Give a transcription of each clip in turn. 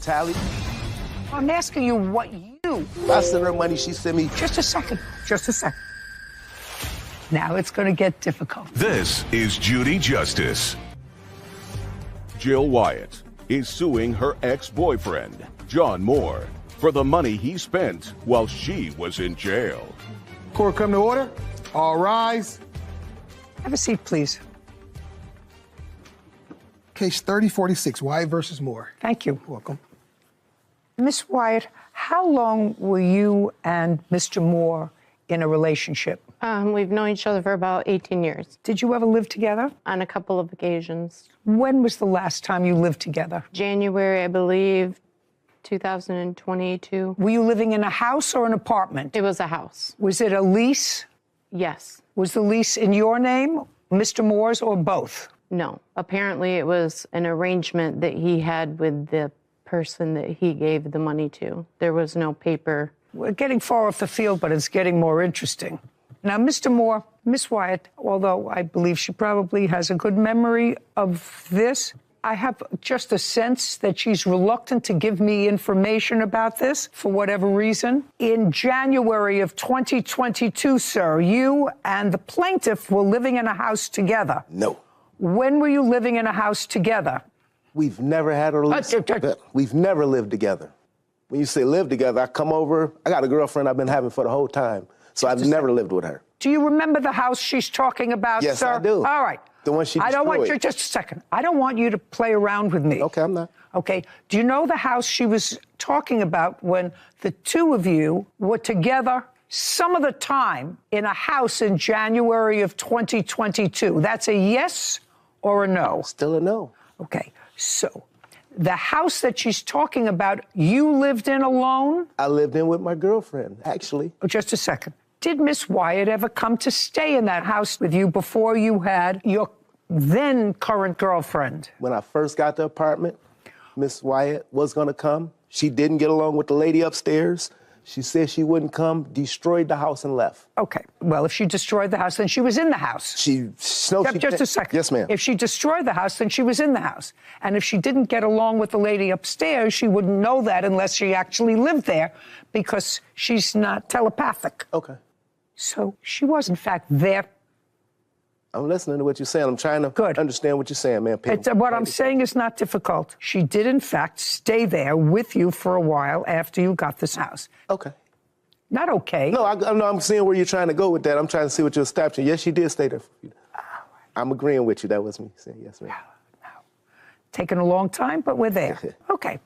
tally. I'm asking you what you... I sent her money, she sent me... Just a second. Now it's going to get difficult. This is Judy Justice. Jill Wyatt is suing her ex-boyfriend, John Moore, for the money he spent while she was in jail. Court come to order. All rise. Have a seat, please. Case 3046, Wyatt versus Moore. Thank you. Welcome. Miss Wyatt, how long were you and Mr. Moore in a relationship? We've known each other for about 18 years. Did you ever live together? On a couple of occasions. When was the last time you lived together? January, I believe, 2022. Were you living in a house or an apartment? It was a house. Was it a lease? Yes. Was the lease in your name, Mr. Moore's, or both? No. Apparently, it was an arrangement that he had with the person that he gave the money to. There was no paper. We're getting far off the field, but it's getting more interesting. Now, Mr. Moore, Miss Wyatt, although I believe she probably has a good memory of this, I have just a sense that she's reluctant to give me information about this for whatever reason. In January of 2022, sir, you and the plaintiff were living in a house together. No. When were you living in a house together? We've never had a relationship. We've never lived together. When you say live together, I come over. I got a girlfriend I've been having for the whole time. So I've never lived with her. Do you remember the house she's talking about, yes, sir? Yes, I do. All right. The one she destroyed. I don't want you, just a second. I don't want you to play around with me. Okay, I'm not. Okay. Do you know the house she was talking about when the two of you were together some of the time in a house in January of 2022? That's a yes or a no? Still a no. Okay. So the house that she's talking about, you lived in alone? I lived in with my girlfriend, actually. Oh, just a second. Did Miss Wyatt ever come to stay in that house with you before you had your then current girlfriend? When I first got the apartment, Miss Wyatt was going to come. She didn't get along with the lady upstairs. She said she wouldn't come, destroyed the house, and left. Okay. Well, if she destroyed the house, then she was in the house. Just a second. Yes, ma'am. If she destroyed the house, then she was in the house. And if she didn't get along with the lady upstairs, she wouldn't know that unless she actually lived there, because she's not telepathic. Okay. So she was, in fact, there. I'm listening to what you're saying. I'm trying to understand what you're saying, man. What I'm saying is not difficult. She did, in fact, stay there with you for a while after you got this house. Okay. Not okay. No, I'm seeing where you're trying to go with that. I'm trying to see what you're establishing. Yes, she did stay there. I'm agreeing with you. That was me saying yes, ma'am. No. Taking a long time, but we're there. Okay.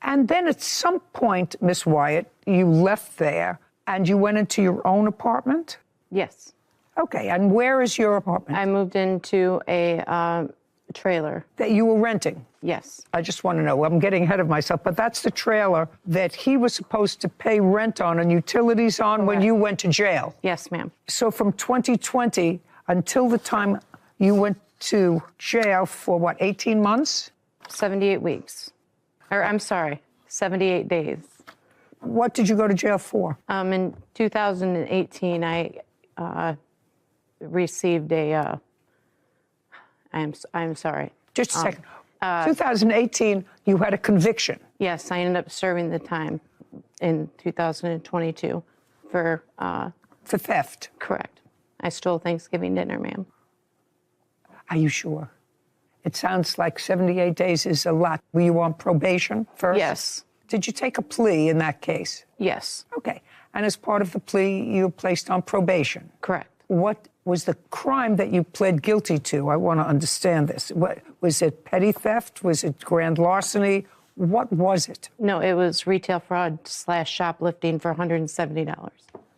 And then at some point, Miss Wyatt, you left there and you went into your own apartment? Yes. Okay, and where is your apartment? I moved into a trailer. That you were renting? Yes. I just want to know. I'm getting ahead of myself, but that's the trailer that he was supposed to pay rent on and utilities on when you went to jail? Yes, ma'am. So from 2020 until the time you went to jail for, what, 18 months? 78 weeks. Or, I'm sorry, 78 days. What did you go to jail for? In 2018, I received a, I'm sorry. Just a second. 2018, you had a conviction. Yes, I ended up serving the time in 2022 for theft. Correct. I stole Thanksgiving dinner, ma'am. Are you sure? It sounds like 78 days is a lot. Were you on probation first? Yes. Did you take a plea in that case? Yes. Okay. And as part of the plea, you were placed on probation? Correct. What was the crime that you pled guilty to? I want to understand this. What, was it petty theft? Was it grand larceny? What was it? No, it was retail fraud / shoplifting for $170.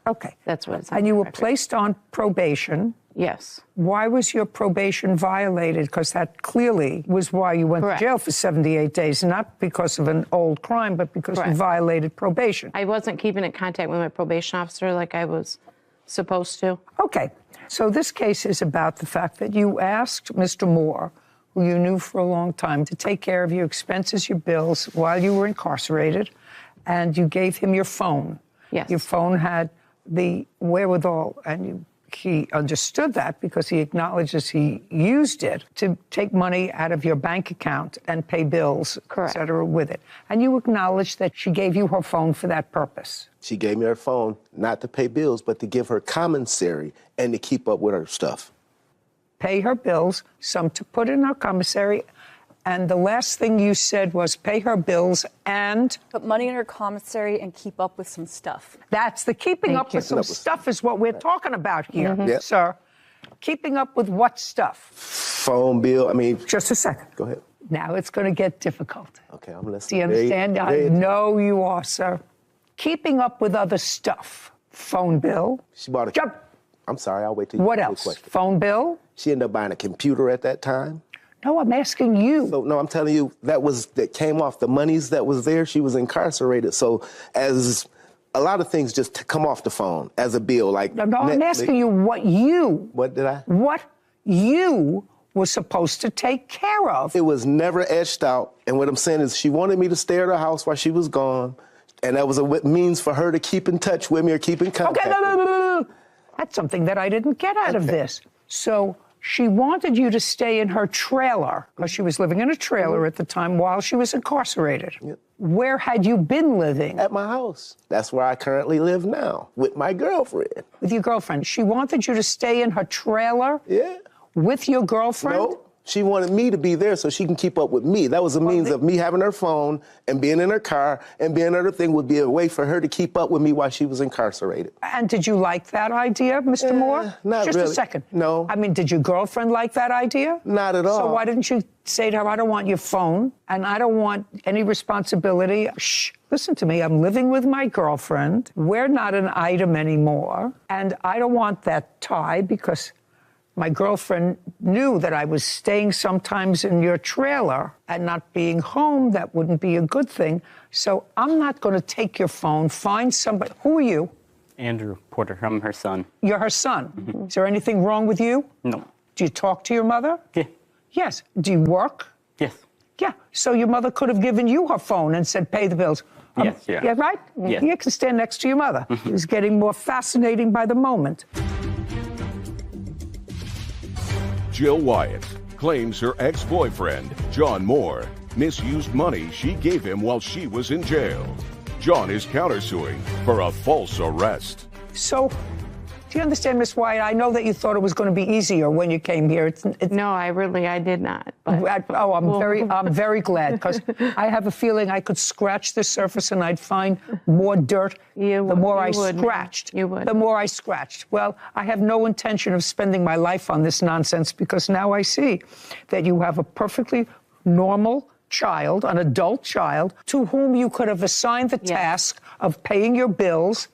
Okay. That's what it's. And you were placed on probation? Yes. Why was your probation violated? Because that clearly was why you went to jail for 78 days, not because of an old crime, but because you violated probation. I wasn't keeping in contact with my probation officer like I was supposed to. Okay. So this case is about the fact that you asked Mr. Moore, who you knew for a long time, to take care of your expenses, your bills, while you were incarcerated, and you gave him your phone. Yes. Your phone had the wherewithal, and he understood that because he acknowledges he used it to take money out of your bank account and pay bills, Correct. et cetera, with it. And you acknowledge that she gave you her phone for that purpose. She gave me her phone not to pay bills, but to give her commissary and to keep up with her stuff. Pay her bills, some to put in her commissary. And the last thing you said was pay her bills and... Put money in her commissary and keep up with some stuff. That's the keeping up with some stuff is what we're talking about here, Yep. sir. Keeping up with what stuff? Phone bill, Just a second. Go ahead. Now it's going to get difficult. Okay, I'm Do listening. you understand? I know you are, sir. Keeping up with other stuff. Phone bill. She bought a... Jump. I'm sorry, I'll wait till you What ask the else? question. Phone bill? She ended up buying a computer at that time. No, I'm asking you. So, no, I'm telling you, that came off the monies that was there. She was incarcerated. So as a lot of things just come off the phone as a bill, like No, I'm asking you what you were supposed to take care of. It was never etched out. And what I'm saying is she wanted me to stay at her house while she was gone. And that was a means for her to keep in touch with me or keep in contact. Okay, no. That's something that I didn't get out of this. So she wanted you to stay in her trailer, because she was living in a trailer at the time while she was incarcerated. Yep. Where had you been living? At my house. That's where I currently live now, with my girlfriend. With your girlfriend. She wanted you to stay in her trailer? Yeah. With your girlfriend? No, she wanted me to be there so she can keep up with me. That was a means of me having her phone and being in her car, and being another thing would be a way for her to keep up with me while she was incarcerated. And did you like that idea, Mr. Moore? Not Just really. a second. No. I mean, did your girlfriend like that idea? Not at all. So why didn't you say to her, I don't want your phone, and I don't want any responsibility. Shh, listen to me. I'm living with my girlfriend. We're not an item anymore, and I don't want that tie because my girlfriend knew that I was staying sometimes in your trailer and not being home. That wouldn't be a good thing. So I'm not going to take your phone. Find somebody. Who are you? Andrew Porter. I'm her son. You're her son. Mm-hmm. Is there anything wrong with you? No. Do you talk to your mother? Yeah. Yes. Do you work? Yes. Yeah. So your mother could have given you her phone and said, pay the bills. Yes, yeah. Yeah, right? Yeah. You can stand next to your mother. It's getting more fascinating by the moment. Jill Wyatt claims her ex-boyfriend, John Moore, misused money she gave him while she was in jail. John is countersuing for a false arrest. So, do you understand, Miss Wyatt? I know that you thought it was going to be easier when you came here. It's No, I did not. But I'm very glad, because I have a feeling I could scratch the surface and I'd find more dirt. The more I scratched. You would. The more I scratched. Well, I have no intention of spending my life on this nonsense, because now I see that you have a perfectly normal child, an adult child, to whom you could have assigned the task of paying your bills.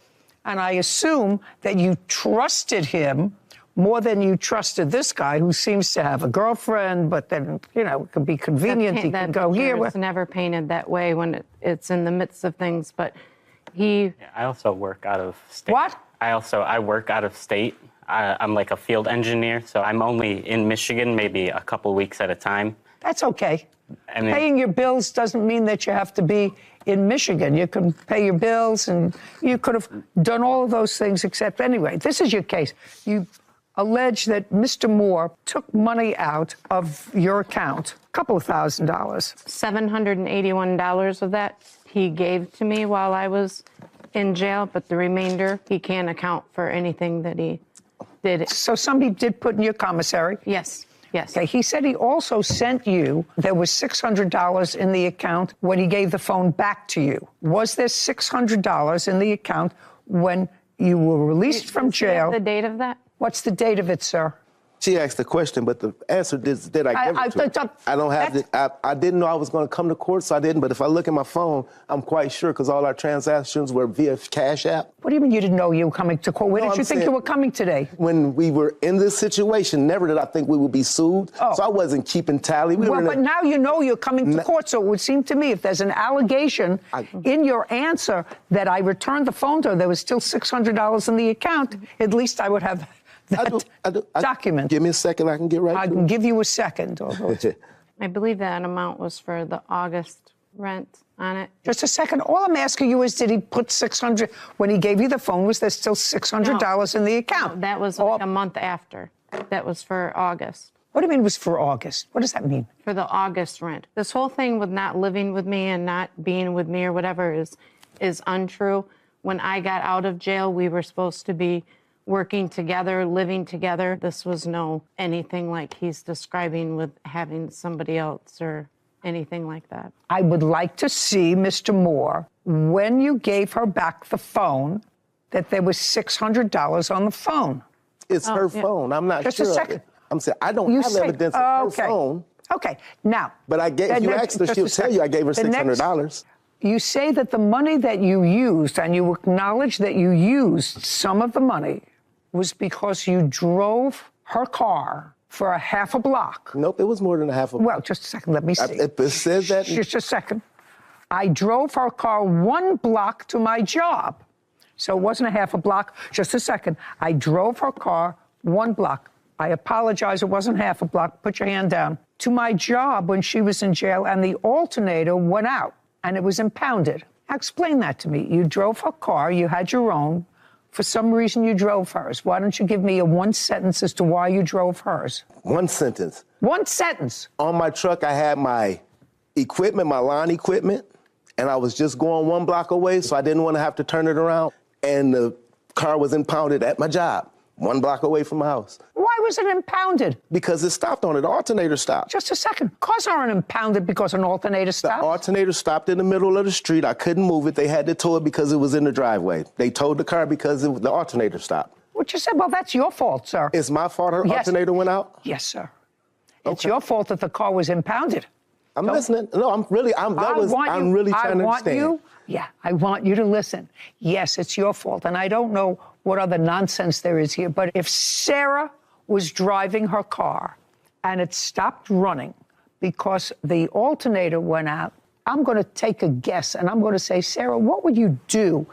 And I assume that you trusted him more than you trusted this guy, who seems to have a girlfriend, but then, it could be convenient. He can go here. It's never painted that way when it's in the midst of things, but he... Yeah, I also work out of state. What? I work out of state. I'm like a field engineer, so I'm only in Michigan maybe a couple weeks at a time. That's okay. I mean, Paying your bills doesn't mean that you have to be in Michigan. You can pay your bills, and you could have done all of those things, except anyway, this is your case. You allege that Mr. Moore took money out of your account, a couple of $1,000s. $781 of that he gave to me while I was in jail, but the remainder he can't account for anything that he did. So somebody did put in your commissary? Yes. Yes. Okay, he said he also sent you, there was $600 in the account when he gave the phone back to you. Was there $600 in the account when you were released from jail? The date of that? What's the date of it, sir? She asked the question, but the answer did I give it to her? I don't have it. I didn't know I was going to come to court, so I didn't. But if I look at my phone, I'm quite sure, because all our transactions were via Cash App. What do you mean you didn't know you were coming to court? Where did you think you were coming today? When we were in this situation, never did I think we would be sued. Oh. So I wasn't keeping tally. But now you know you're coming to court, so it would seem to me if there's an allegation in your answer that I returned the phone to her, there was still $600 in the account, at least I would have that document. Give me a second, I can get right to it. I can give you a second. I believe that amount was for the August rent. on it. Just a second. All I'm asking you is, did he put $600 when he gave you the phone? Was there still $600 in the account? No, that was like a month after. That was for August. What do you mean it was for August? What does that mean? For the August rent. This whole thing with not living with me and not being with me or whatever is untrue. When I got out of jail, we were supposed to be working together, living together. This was no anything like he's describing with having somebody else or anything like that. I would like to see, Mr. Moore, when you gave her back the phone, that there was $600 on the phone. It's her phone. I'm not Just sure. Just a second. I'm saying I don't have evidence of her phone. Okay, now. But I gave, if you asked her, she'll tell you I gave her $600. You say that the money that you used, and you acknowledge that you used some of the money, was because you drove her car for a half a block. Nope, it was more than a half a block. Well, just a second, let me see. It says that. Just a second. I drove her car 1 block to my job. So it wasn't a half a block. Just a second. I drove her car 1 block. I apologize, it wasn't half a block. Put your hand down. To my job when she was in jail, and the alternator went out, and it was impounded. Now, explain that to me. You drove her car, you had your own. For some reason, you drove hers. Why don't you give me a 1 sentence as to why you drove hers? 1 sentence. 1 sentence. On my truck, I had my equipment, my lawn equipment, and I was just going 1 block away, so I didn't want to have to turn it around. And the car was impounded at my job, 1 block away from my house. Why was it impounded? Because it stopped on it. The alternator stopped. Just a second. Cars aren't impounded because an alternator stopped. The alternator stopped in the middle of the street. I couldn't move it. They had to tow it because it was in the driveway. They towed the car because the alternator stopped. What you said? Well, that's your fault, sir. It's my fault her alternator went out? Yes, sir. It's your fault that the car was impounded. I'm listening. No, I'm really trying to understand. I want you to listen. Yes, it's your fault. And I don't know what other nonsense there is here, but if Sarah was driving her car and it stopped running because the alternator went out, I'm going to take a guess and I'm going to say, Sarah, what would you do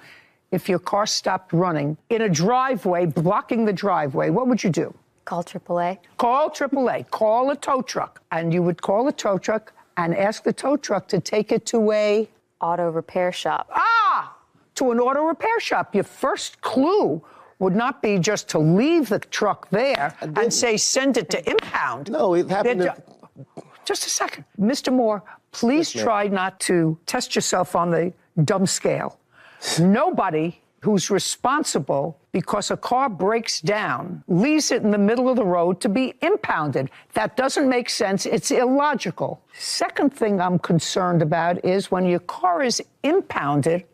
if your car stopped running in a driveway, blocking the driveway? What would you do? Call AAA. Call AAA. Call a tow truck. And you would call a tow truck and ask the tow truck to take it to a auto repair shop. To an auto repair shop. Your first clue would not be just to leave the truck there and say, send it to impound. No, it happened. Just a second. Mr. Moore, please try not to test yourself on the dumb scale. Nobody who's responsible because a car breaks down leaves it in the middle of the road to be impounded. That doesn't make sense. It's illogical. Second thing I'm concerned about is when your car is impounded,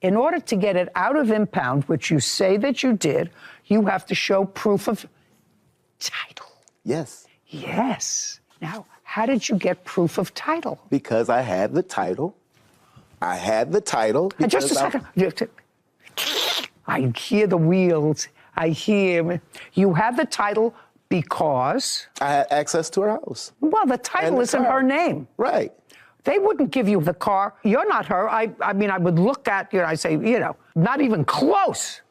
in order to get it out of impound, which you say that you did, you have to show proof of title. Yes. Yes. Now, how did you get proof of title? Because I had the title. Just a second. I hear the wheels. I hear. You had the title because? I had access to her house. Well, the title is in her name. Right. They wouldn't give you the car. You're not her. I mean, I would look at you and I'd say, not even close.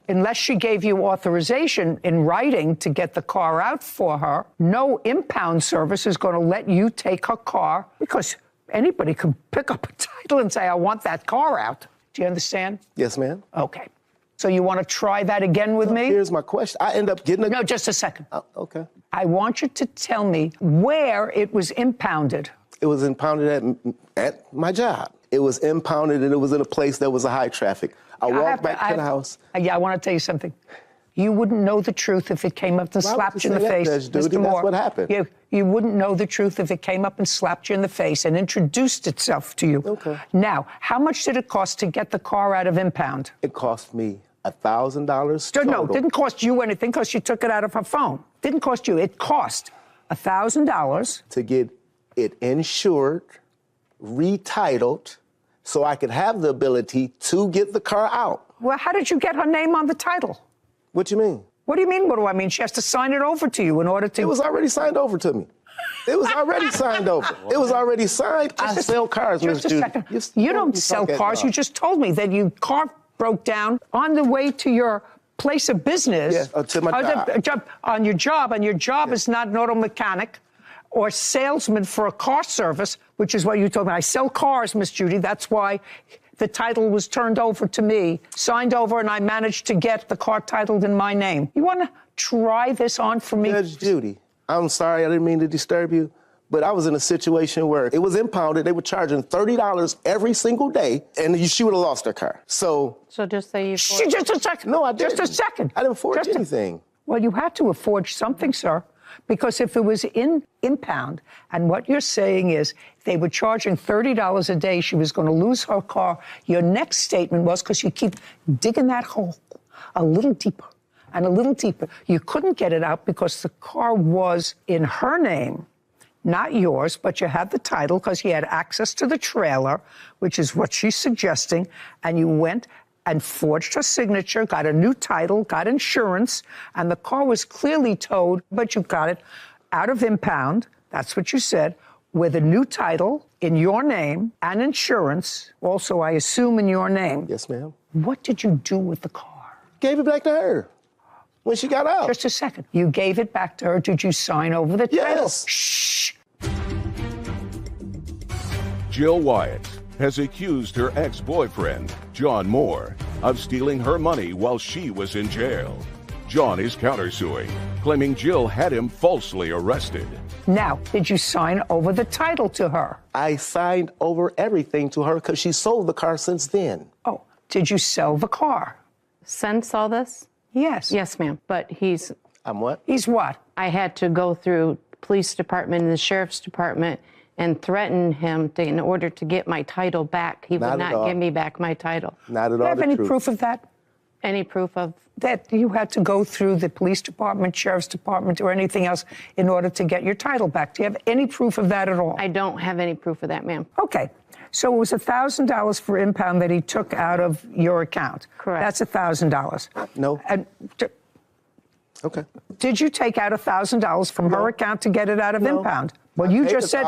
Unless she gave you authorization in writing to get the car out for her, no impound service is going to let you take her car because anybody can pick up a title and say, I want that car out. Do you understand? Yes, ma'am. Okay. So you want to try that again with me? Here's my question. I end up getting a... No, just a second. Okay. I want you to tell me where it was impounded. It was impounded at my job. It was impounded and it was in a place that was a high traffic. I walked back to the house. Yeah, I want to tell you something. You wouldn't know the truth if it came up and slapped you in the face, Mr. Moore. That's what happened. You wouldn't know the truth if it came up and slapped you in the face and introduced itself to you. Okay. Now, how much did it cost to get the car out of impound? It cost me $1,000 total. No, it didn't cost you anything because you took it out of her phone. Didn't cost you. It cost $1,000. To get it insured, retitled, so I could have the ability to get the car out. Well, how did you get her name on the title? What do you mean? What do you mean, what do I mean? She has to sign it over to you in order to... It was already signed over to me. It was already signed over. It was already signed. I sell cars, Ms. Judy. You don't sell cars. You just told me that your car broke down on the way to your place of business. Yes, to my job. On your job, and your job is not an auto mechanic. or salesman for a car service, which is what you told me. I sell cars, Miss Judy. That's why the title was turned over to me, signed over, and I managed to get the car titled in my name. You want to try this on for me? Judge Judy, I'm sorry, I didn't mean to disturb you, but I was in a situation where it was impounded. They were charging $30 every single day, and she would have lost her car. So just say you. Just a second. No, I didn't. Just a second. I didn't forge anything. Well, you had to have forged something, sir, because if it was in impound, and what you're saying is they were charging $30 a day, she was going to lose her car. Your next statement was, because you keep digging that hole a little deeper and a little deeper, you couldn't get it out because the car was in her name, not yours, but you had the title because you had access to the trailer, which is what she's suggesting, and you went and forged her signature, got a new title, got insurance, and the car was clearly towed, but you got it out of impound, that's what you said, with a new title in your name and insurance, also, I assume, in your name. Yes, ma'am. What did you do with the car? Gave it back to her when she got out. Just a second. You gave it back to her. Did you sign over the title? Yes. Shh. Jill Wyatt has accused her ex-boyfriend, John Moore, of stealing her money while she was in jail. John is countersuing, claiming Jill had him falsely arrested. Now, did you sign over the title to her? I signed over everything to her because she sold the car since then. Oh, did you sell the car? Since all this? Yes. Yes, ma'am. But I'm what? He's what? I had to go through police department and the sheriff's department and threaten him in order to get my title back. He would not give me back my title. Not at all. Do you have any truth. proof of that? Any proof of? That you had to go through the police department, sheriff's department, or anything else in order to get your title back? Do you have any proof of that at all? I don't have any proof of that, ma'am. Okay. So it was $1,000 for impound that he took out of your account. Correct. That's $1,000. No. And Okay. did you take out $1,000 from her account to get it out of impound? Well, you just said.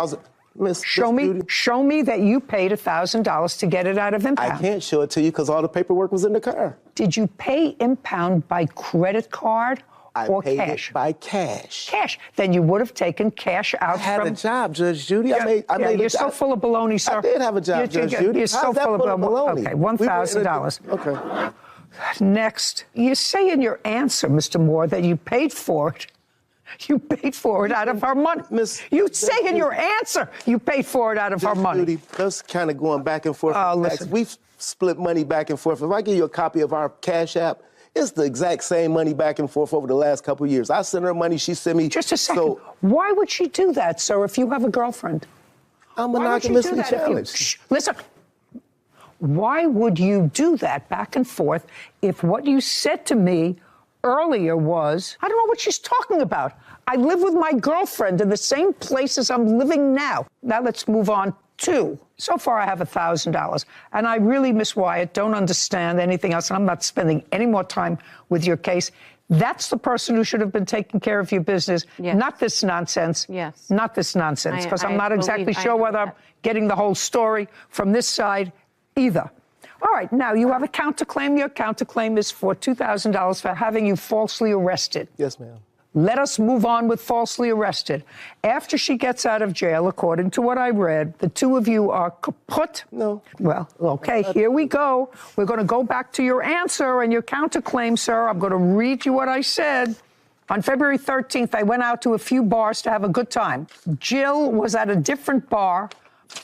Show me that you paid $1,000 to get it out of impound. I can't show it to you because all the paperwork was in the car. Did you pay impound by credit card or I paid cash? it by cash. Cash. Then you would have taken cash out I had from. a job, Judge Judy. I made You're so full of baloney, sir. I did have a job, Judge Judy. You're so How's that full of baloney. Okay, $1,000. Okay. Next, you say in your answer, Mr. Moore, that you paid for it. You paid for it out of our money. You say in your answer you paid for it out of our money. Judy, that's kind of going back and forth. Listen. We've split money back and forth. If I give you a copy of our Cash App, it's the exact same money back and forth over the last couple of years. I sent her money, she sent me. Just a second. So, why would she do that, sir, if you have a girlfriend? I'm Why would you do monogamously that if you- challenged. Shh, listen. Why would you do that back and forth if what you said to me earlier was, I don't know what she's talking about. I live with my girlfriend in the same place as I'm living now. Now let's move on to, so far I have $1,000. And I really, Miss Wyatt, don't understand anything else. And I'm not spending any more time with your case. That's the person who should have been taking care of your business, Yes. not this nonsense. Yes. Not this nonsense, because I'm I not exactly believe- I sure know whether I'm that. getting the whole story from this side either. All right, now you have a counterclaim. Your counterclaim is for $2,000 for having you falsely arrested. Yes, ma'am. Let us move on with falsely arrested. After she gets out of jail, according to what I read, the two of you are kaput. No. Well, okay, here we go. We're going to go back to your answer and your counterclaim, sir. I'm going to read you what I said. On February 13th, I went out to a few bars to have a good time. Jill was at a different bar,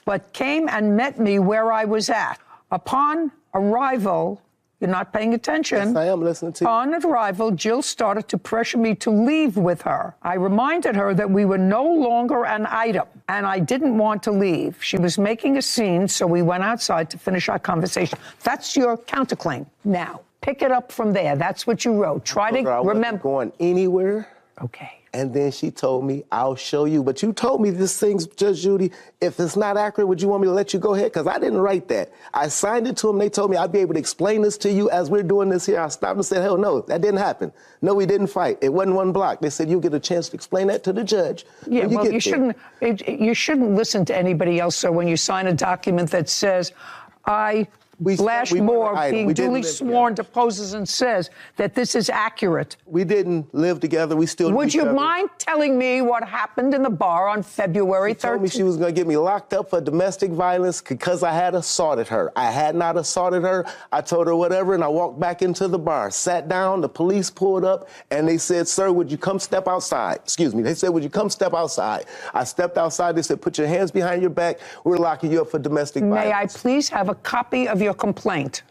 but came and met me where I was at. Upon arrival, you're not paying attention. Yes, I am listening to you. Upon arrival, Jill started to pressure me to leave with her. I reminded her that we were no longer an item, and I didn't want to leave. She was making a scene, so we went outside to finish our conversation. That's your counterclaim. Now, pick it up from there. That's what you wrote. Try to I wasn't remember. going anywhere. Okay. And then she told me, I'll show you. But you told me this thing's, Judge Judy, if it's not accurate, would you want me to let you go ahead? Because I didn't write that. I signed it to them. They told me I'd be able to explain this to you as we're doing this here. I stopped and said, hell no, that didn't happen. No, we didn't fight. It wasn't one block. They said, you'll get a chance to explain that to the judge. Yeah, well, you shouldn't listen to anybody else. So when you sign a document that says, I Blash we Moore, were idle. being We didn't duly live sworn, deposes and says that this is accurate. We didn't live together. We still knew Would each you other. mind telling me what happened in the bar on February 13th? She told me she was going to get me locked up for domestic violence because I had assaulted her. I had not assaulted her. I told her whatever, and I walked back into the bar, sat down, the police pulled up, and they said, sir, would you come step outside? Excuse me. They said, would you come step outside? I stepped outside. They said, put your hands behind your back. We're locking you up for domestic violence. May I please have a copy of your complaint?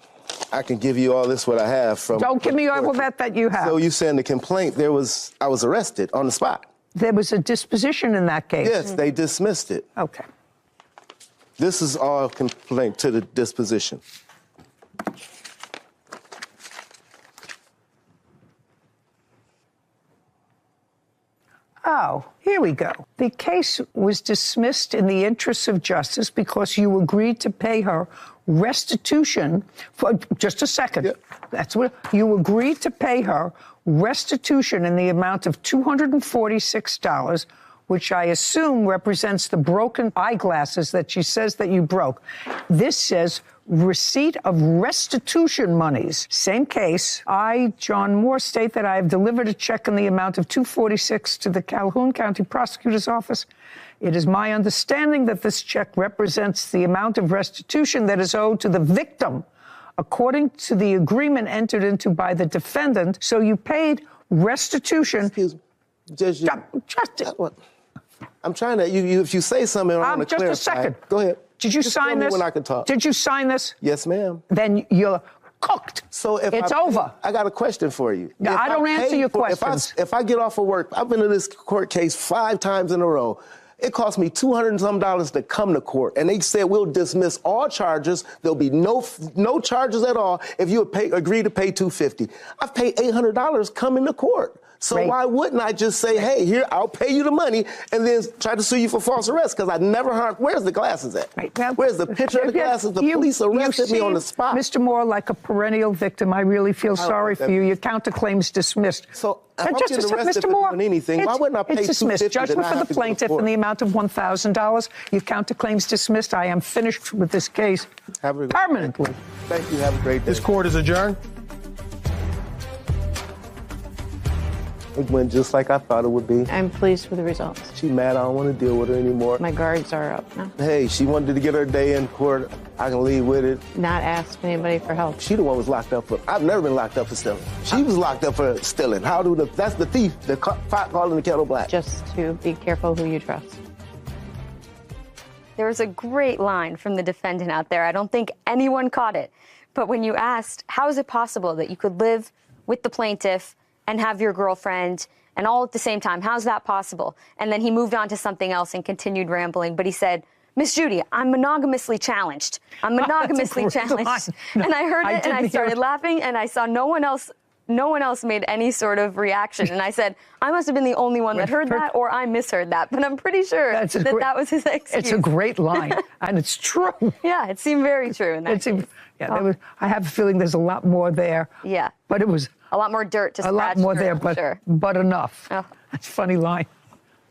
I can give you all this, what I have from... Don't give me all that you have. So you saying the complaint, I was arrested on the spot. There was a disposition in that case. Yes, they dismissed it. Okay. This is all complaint to the disposition. Oh, here we go. The case was dismissed in the interests of justice because you agreed to pay her restitution for just a second. Yep. That's what you agreed to pay her restitution in the amount of $246, which I assume represents the broken eyeglasses that she says that you broke. This says receipt of restitution monies. Same case. I, John Moore, state that I have delivered a check in the amount of $246 to the Calhoun County Prosecutor's Office. It is my understanding that this check represents the amount of restitution that is owed to the victim, according to the agreement entered into by the defendant. So you paid restitution. Excuse me. Judge, Just I'm trying to, if you say something, I want to clarify. just a second. Go ahead. Did you Just sign tell me this? when I can talk. Did you sign this? Yes, ma'am. Then you're cooked. So if it's over. I got a question for you. No, If I don't answer pay your for- questions. If I get off of work, I've been in this court case 5 times in a row. It cost me $200 and some to come to court, and they said we'll dismiss all charges. There'll be no charges at all if you agree to pay $250. I've paid $800 coming to court. So Right. why wouldn't I just say, hey, here, I'll pay you the money, and then try to sue you for false arrest? Because I never heard, where's the glasses at? Right. Now, Where's the picture of the glasses? The police arrested me on the spot. Mr. Moore, like a perennial victim, I really feel sorry for you. Your counterclaim's dismissed. So if I'm Just a getting second, arrested Mr. for Moore, doing anything, why wouldn't I pay it's dismissed. $250 Judgment and for not the have to go to plaintiff court? in the amount of $1,000. Your counterclaim's dismissed. I am finished with this case Have a- permanently. Thank you. Have a great day. This court is adjourned. It went just like I thought it would be. I'm pleased with the results. She mad I don't want to deal with her anymore. My guards are up now. Hey, she wanted to get her day in court. I can leave with it. Not ask anybody for help. She the one was locked up for. I've never been locked up for stealing. She was locked up for stealing. That's the thief. The pot calling the kettle black. Just to be careful who you trust. There was a great line from the defendant out there. I don't think anyone caught it. But when you asked, how is it possible that you could live with the plaintiff and have your girlfriend and all at the same time? How's that possible? And then he moved on to something else and continued rambling. But he said, Miss Judy, I'm monogamously challenged. I'm monogamously challenged. No, and I heard it and I didn't hear started it. laughing and I saw no one else made any sort of reaction. And I said, I must have been the only one that heard that, or I misheard that. But I'm pretty sure that was his excuse. It's a great line, and it's true. Yeah, it seemed very true in that case. I have a feeling there's a lot more there. Yeah. But it was A lot more dirt to scratch a lot more through, there, I'm sure. but enough. Oh. That's a funny line.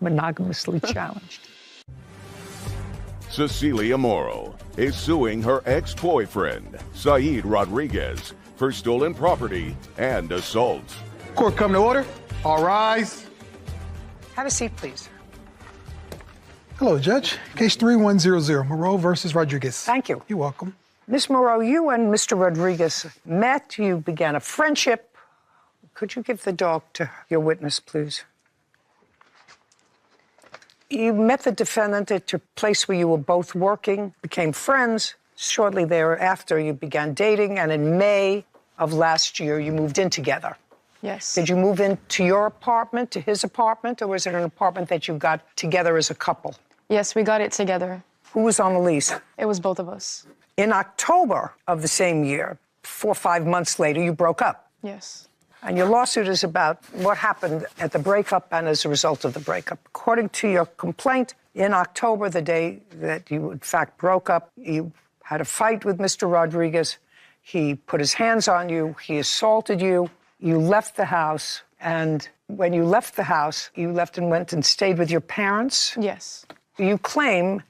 Monogamously challenged. Cecilia Morrow is suing her ex-boyfriend, Saeed Rodriguez, for stolen property and assault. Court come to order. All rise. Have a seat, please. Hello, Judge. Case 3100, Moreau versus Rodriguez. Thank you. You're welcome. Ms. Moreau, you and Mr. Rodriguez met. You began a friendship. Could you give the dog to your witness, please? You met the defendant at your place where you were both working, became friends. Shortly thereafter, you began dating, and in May of last year, you moved in together. Yes. Did you move into your apartment, to his apartment, or was it an apartment that you got together as a couple? Yes, we got it together. Who was on the lease? It was both of us. In October of the same year, 4 or 5 months later, you broke up. Yes. And your lawsuit is about what happened at the breakup and as a result of the breakup. According to your complaint, in October, the day that you, in fact, broke up, you had a fight with Mr. Rodriguez. He put his hands on you. He assaulted you. You left the house. And when you left the house, you left and went and stayed with your parents. Yes. You claim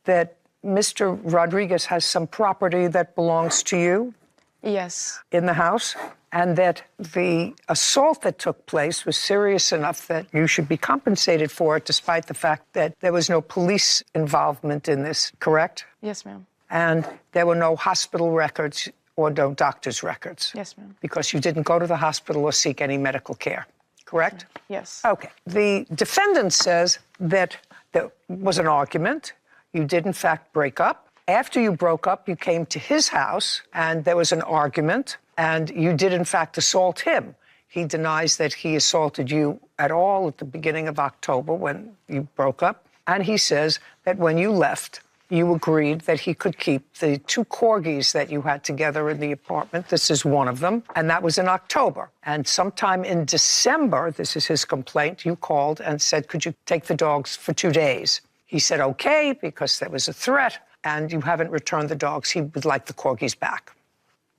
that Mr. Rodriguez has some property that belongs to you Yes. in the house, and that the assault that took place was serious enough that you should be compensated for it, despite the fact that there was no police involvement in this, correct? Yes, ma'am. And there were no hospital records or no doctor's records. Yes, ma'am. Because you didn't go to the hospital or seek any medical care, correct? Yes. Okay. The defendant says that there was an argument. You did, in fact, break up. After you broke up, you came to his house, and there was an argument, and you did, in fact, assault him. He denies that he assaulted you at all at the beginning of October when you broke up. And he says that when you left, you agreed that he could keep the 2 corgis that you had together in the apartment. This is one of them. And that was in October. And sometime in December, this is his complaint, you called and said, could you take the dogs for 2 days? He said, okay, because there was a threat, and you haven't returned the dogs. He would like the corgis back.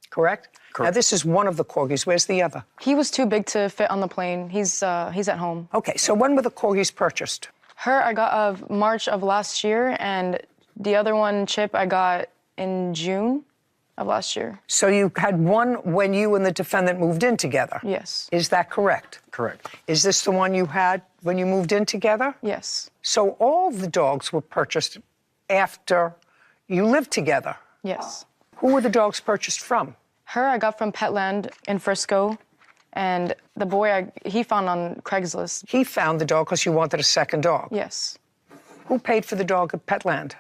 Correct? Correct. Now, this is one of the corgis. Where's the other? He was too big to fit on the plane. He's at home. Okay, so when were the corgis purchased? Her I got of March of last year, and the other one, Chip, I got in June of last year. So you had one when you and the defendant moved in together? Yes. Is that correct? Correct. Is this the one you had when you moved in together? Yes. So all the dogs were purchased after you lived together? Yes. Who were the dogs purchased from? Her I got from Petland in Frisco, and the boy he found on Craigslist. He found the dog because you wanted a second dog? Yes. Who paid for the dog at Petland?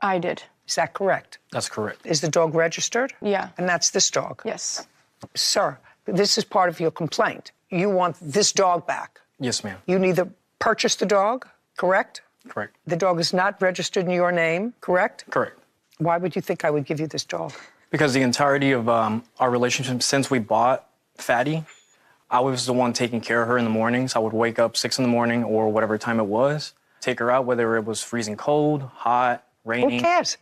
I did. Is that correct? That's correct. Is the dog registered? Yeah. And that's this dog? Yes. Sir, this is part of your complaint. You want this dog back. Yes, ma'am. You neither purchased the dog, correct? Correct. The dog is not registered in your name, correct? Correct. Why would you think I would give you this dog? Because the entirety of our relationship since we bought Fatty, I was the one taking care of her in the mornings. I would wake up 6 in the morning or whatever time it was, take her out, whether it was freezing cold, hot, raining. Who cares?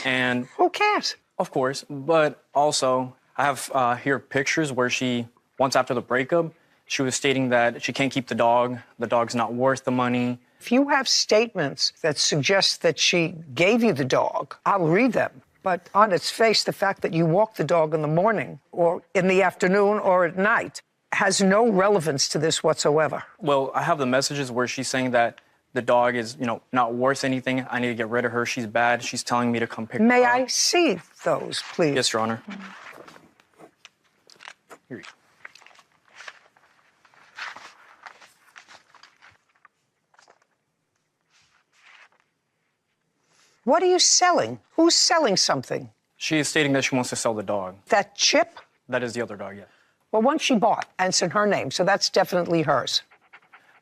And Who cares? of course, but also I have here pictures where she, once after the breakup, she was stating that she can't keep the dog's not worth the money. If you have statements that suggest that she gave you the dog, I'll read them. But on its face, the fact that you walk the dog in the morning or in the afternoon or at night has no relevance to this whatsoever. Well, I have the messages where she's saying that the dog is, not worth anything. I need to get rid of her. She's bad. She's telling me to come pick her up. May I see those, please? Yes, Your Honor. Here you go. What are you selling? Who's selling something? She is stating that she wants to sell the dog. That Chip? That is the other dog, yeah. Well, one she bought, and it's in her name, so that's definitely hers.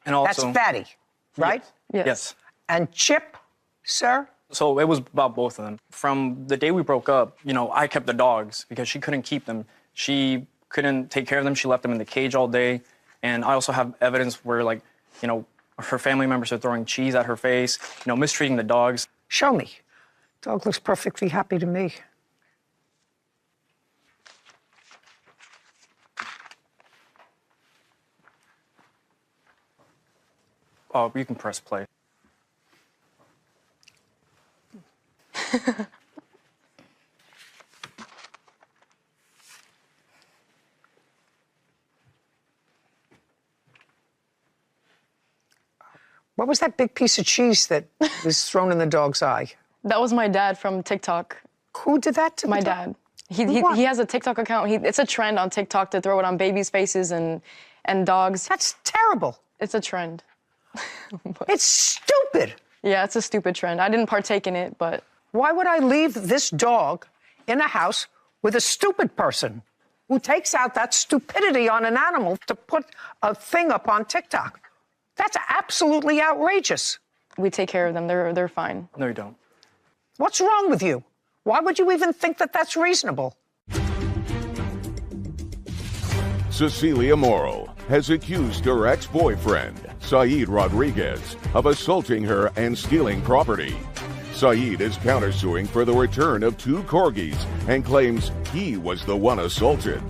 And also, That's Fatty, right? Yes. And Chip, sir? So it was about both of them. From the day we broke up, I kept the dogs because she couldn't keep them. She couldn't take care of them. She left them in the cage all day. And I also have evidence where, her family members are throwing cheese at her face, mistreating the dogs. Show me. Dog looks perfectly happy to me. Oh, you can press play. What was that big piece of cheese that was thrown in the dog's eye? That was my dad from TikTok. Who did that to My the dog? dad. What? He has a TikTok account. It's a trend on TikTok to throw it on babies' faces and dogs. That's terrible. It's a trend. It's stupid. Yeah, it's a stupid trend. I didn't partake in it, but Why would I leave this dog in a house with a stupid person who takes out that stupidity on an animal to put a thing up on TikTok? That's absolutely outrageous. we take care of them. They're fine. No, you don't. What's wrong with you? Why would you even think that that's reasonable? Cecilia Morrow has accused her ex-boyfriend, Saeed Rodriguez, of assaulting her and stealing property. Saeed is countersuing for the return of 2 corgis and claims he was the one assaulted.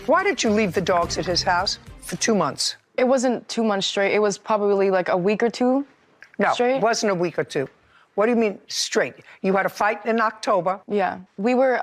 Why did you leave the dogs at his house for 2 months? It wasn't 2 months straight. It was probably like a week or two No, straight. it wasn't a week or two. What do you mean straight? You had a fight in October. Yeah. We were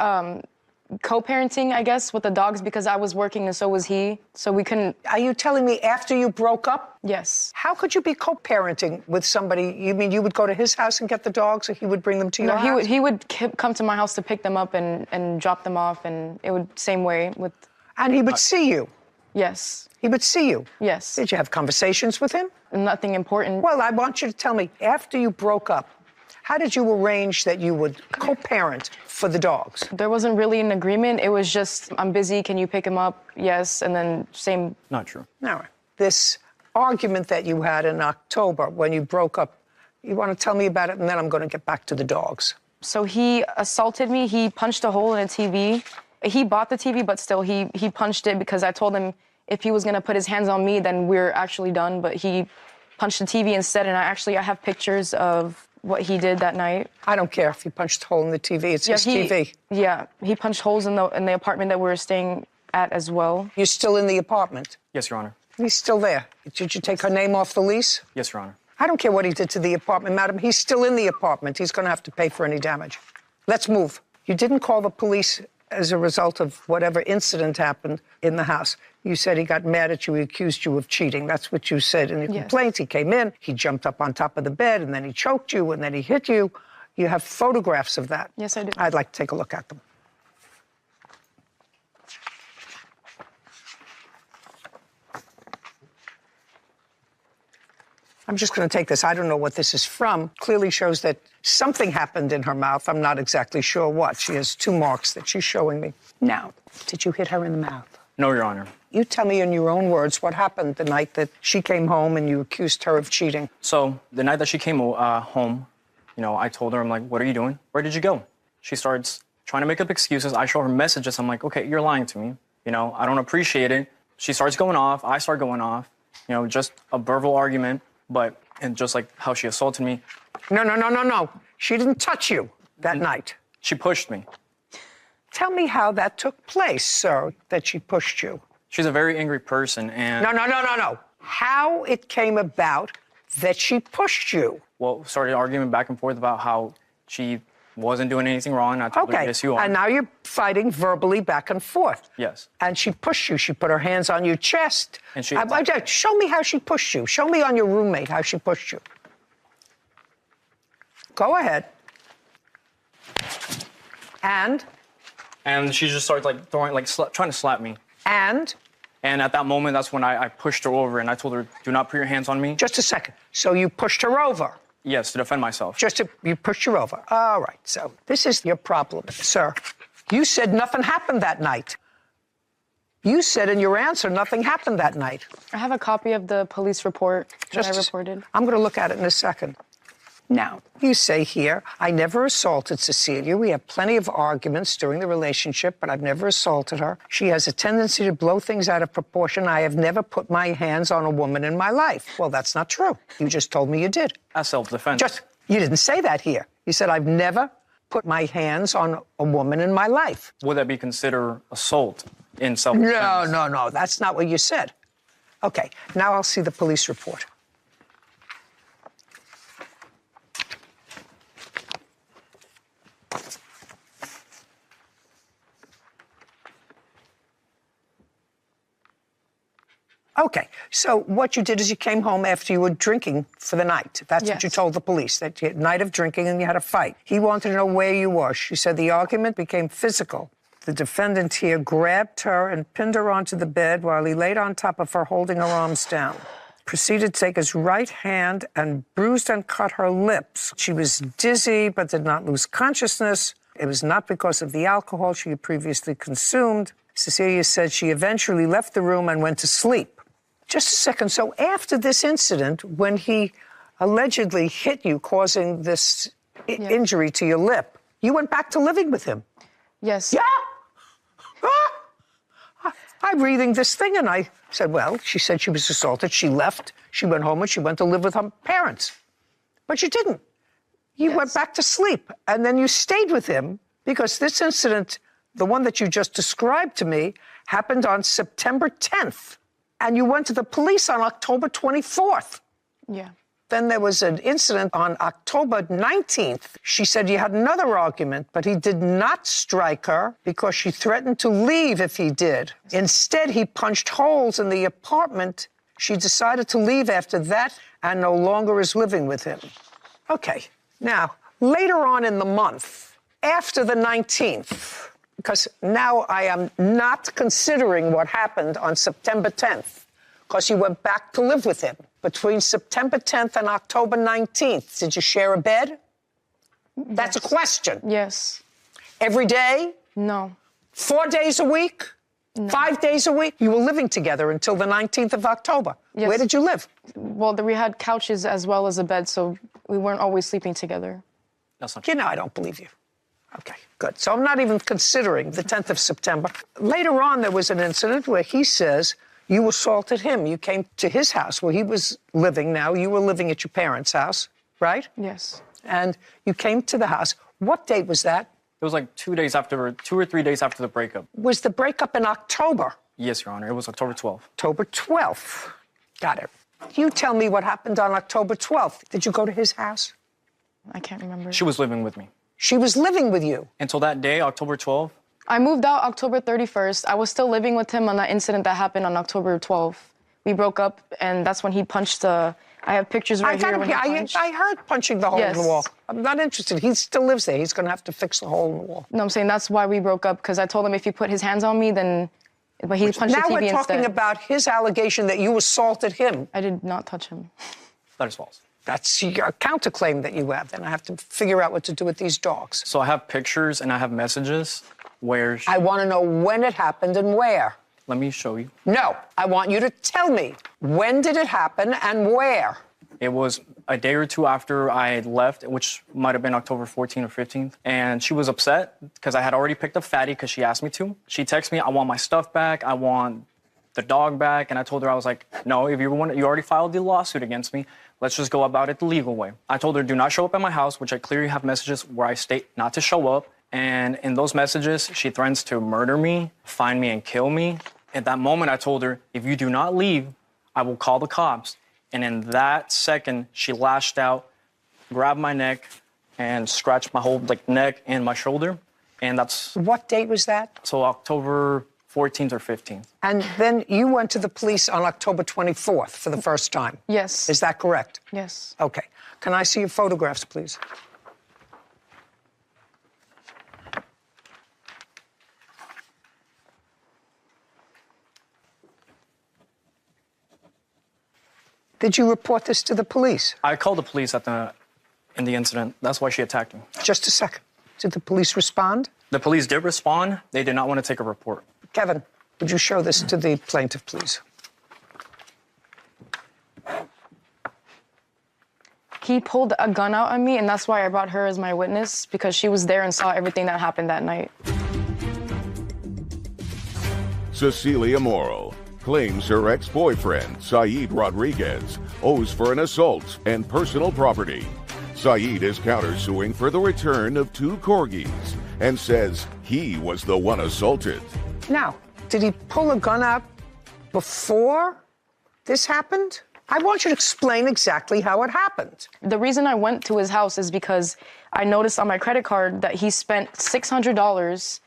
co-parenting, I guess, with the dogs because I was working and so was he. So we couldn't. Are you telling me after you broke up? Yes. How could you be co-parenting with somebody? You mean you would go to his house and get the dogs, or he would bring them to your house? He would come to my house to pick them up and drop them off, and it would same way with. And he would see you? Yes. He would see you? Yes. Did you have conversations with him? Nothing important. Well, I want you to tell me, after you broke up, how did you arrange that you would co-parent for the dogs? There wasn't really an agreement. It was just, I'm busy, can you pick him up? Yes, and then same. Not true. Now, this argument that you had in October when you broke up, you want to tell me about it, and then I'm going to get back to the dogs. So he assaulted me. He punched a hole in a TV. He bought the TV, but still, he punched it because I told him if he was going to put his hands on me, then we're actually done. But he punched the TV instead, and I have pictures of what he did that night. I don't care if he punched a hole in the TV. It's his TV. Yeah, he punched holes in the apartment that we were staying at as well. You're still in the apartment? Yes, Your Honor. He's still there. Did you take her name off the lease? Yes, Your Honor. I don't care what he did to the apartment, madam. He's still in the apartment. He's going to have to pay for any damage. Let's move. You didn't call the police as a result of whatever incident happened in the house. You said he got mad at you, he accused you of cheating. That's what you said in your complaint. He came in, he jumped up on top of the bed, and then he choked you, and then he hit you. You have photographs of that. Yes, I do. I'd like to take a look at them. I'm just going to take this. I don't know what this is from. Clearly shows that something happened in her mouth. I'm not exactly sure what. She has 2 marks that she's showing me. Now, did you hit her in the mouth? No, Your Honor. You tell me in your own words what happened the night that she came home and you accused her of cheating. So the night that she came home, I told her, I'm like, what are you doing? Where did you go? She starts trying to make up excuses. I show her messages. I'm like, okay, you're lying to me. I don't appreciate it. She starts going off. I start going off. Just a verbal argument. And just like how she assaulted me. No. She didn't touch you that night. She pushed me. Tell me how that took place, sir, that she pushed you. She's a very angry person, and... No. How it came about that she pushed you. Well, started arguing back and forth about how she wasn't doing anything wrong. And I told her, yes, you are. And now you're fighting verbally back and forth. Yes. And she pushed you. She put her hands on your chest. And she... Show me how she pushed you. Show me on your roommate how she pushed you. Go ahead. And she just started trying to slap me. And at that moment, that's when I pushed her over and I told her, do not put your hands on me. Just a second. So you pushed her over? Yes, to defend myself. You pushed her over. All right, so this is your problem, sir. You said nothing happened that night. You said in your answer nothing happened that night. I have a copy of the police report that I reported. I'm going to look at it in a second. Now, you say here, I never assaulted Cecilia. We have plenty of arguments during the relationship, but I've never assaulted her. She has a tendency to blow things out of proportion. I have never put my hands on a woman in my life. Well, that's not true. You just told me you did. That's self-defense. You didn't say that here. You said, I've never put my hands on a woman in my life. Would that be considered assault in self-defense? No. That's not what you said. Okay, now I'll see the police report. Okay, so what you did is you came home after you were drinking for the night. That's what you told the police, that you had a night of drinking and you had a fight. He wanted to know where you were. She said the argument became physical. The defendant here grabbed her and pinned her onto the bed while he laid on top of her, holding her arms down. Proceeded to take his right hand and bruised and cut her lips. She was dizzy but did not lose consciousness. It was not because of the alcohol she had previously consumed. Cecilia said she eventually left the room and went to sleep. Just a second. So after this incident, when he allegedly hit you, causing this injury to your lip, you went back to living with him? Yes. Yeah? I'm reading this thing, and I said, well, she said she was assaulted. She left. She went home, and she went to live with her parents. But you didn't. You went back to sleep, and then you stayed with him because this incident, the one that you just described to me, happened on September 10th. And you went to the police on October 24th. Yeah. Then there was an incident on October 19th. She said you had another argument, but he did not strike her because she threatened to leave if he did. Instead, he punched holes in the apartment. She decided to leave after that and no longer is living with him. Okay, now, later on in the month, after the 19th, because now I am not considering what happened on September 10th, because you went back to live with him. Between September 10th and October 19th, did you share a bed? That's a question. Yes. Every day? No. 4 days a week? No. 5 days a week? You were living together until the 19th of October. Yes. Where did you live? Well, we had couches as well as a bed, so we weren't always sleeping together. That's not true. You know, I don't believe you. Okay, good. So I'm not even considering the 10th of September. Later on, there was an incident where he says you assaulted him. You came to his house where he was living now. You were living at your parents' house, right? Yes. And you came to the house. What date was that? It was like 2 or 3 days after the breakup. Was the breakup in October? Yes, Your Honor. It was October 12th. October 12th. Got it. You tell me what happened on October 12th. Did you go to his house? I can't remember. She was living with me. She was living with you? Until that day, October 12th. I moved out October 31st. I was still living with him on that incident that happened on October 12th. We broke up, and that's when he punched the... I have pictures right here when he punched. I heard punching the hole in the wall. I'm not interested. He still lives there. He's going to have to fix the hole in the wall. No, I'm saying that's why we broke up, because I told him if he put his hands on me, then... But he punched the TV instead. Now we're talking about his allegation that you assaulted him. I did not touch him. That is false. That's your counterclaim that you have. Then I have to figure out what to do with these dogs. So I have pictures and I have messages where... I want to know when it happened and where. Let me show you. No, I want you to tell me. When did it happen and where? It was a day or two after I had left, which might have been October 14th or 15th. And she was upset because I had already picked up Fatty because she asked me to. She texted me, I want my stuff back. I want the dog back. And I told her, I was like, no, if you already filed the lawsuit against me, let's just go about it the legal way. I told her, do not show up at my house, which I clearly have messages where I state not to show up. And in those messages, she threatens to murder me, find me, and kill me. At that moment, I told her, if you do not leave, I will call the cops. And in that second, she lashed out, grabbed my neck, and scratched my whole neck and my shoulder. And that's... What date was that? So October 14th or 15th. And then you went to the police on October 24th for the first time? Yes. Is that correct? Yes. Okay. Can I see your photographs, please? Did you report this to the police? I called the police in the incident. That's why she attacked me. Just a second. Did the police respond? The police did respond. They did not want to take a report. Kevin, would you show this to the plaintiff, please? He pulled a gun out on me, and that's why I brought her as my witness, because she was there and saw everything that happened that night. Cecilia Morrow claims her ex-boyfriend, Saeed Rodriguez, owes for an assault and personal property. Saeed is countersuing for the return of 2 corgis and says he was the one assaulted. Now, did he pull a gun out before this happened? I want you to explain exactly how it happened. The reason I went to his house is because I noticed on my credit card that he spent $600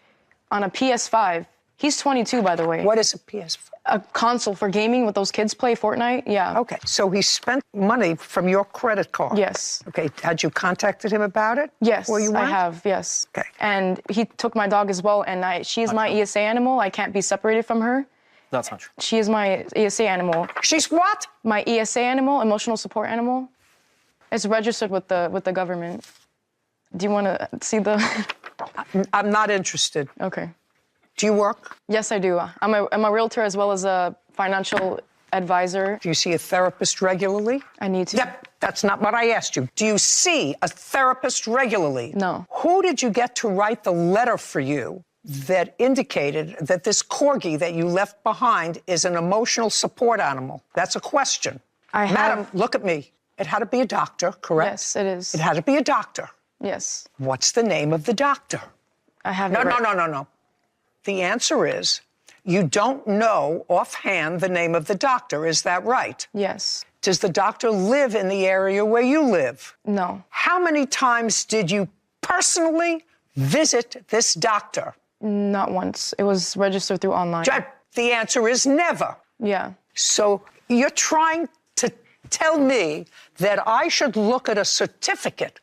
on a PS5. He's 22, by the way. What is a PS5? A console for gaming with those kids play Fortnite, yeah. Okay, so he spent money from your credit card? Yes. Okay, had you contacted him about it? Yes, Well, you went? I have, yes. Okay. And he took my dog as well, and she is my ESA animal. I can't be separated from her. That's not true. She is my ESA animal. She's what? My ESA animal, emotional support animal. It's registered with the government. Do you want to see the... I'm not interested. Okay. Do you work? Yes, I do. I'm a realtor as well as a financial advisor. Do you see a therapist regularly? I need to. Yep, that's not what I asked you. Do you see a therapist regularly? No. Who did you get to write the letter for you that indicated that this corgi that you left behind is an emotional support animal? That's a question. Madam, look at me. It had to be a doctor, correct? Yes, it is. It had to be a doctor. Yes. What's the name of the doctor? I have No. The answer is, You don't know offhand the name of the doctor, is that right? Yes. Does the doctor live in the area where you live? No. How many times did you personally visit this doctor? Not once. It was registered through online. The answer is never. Yeah. So you're trying to tell me that I should look at a certificate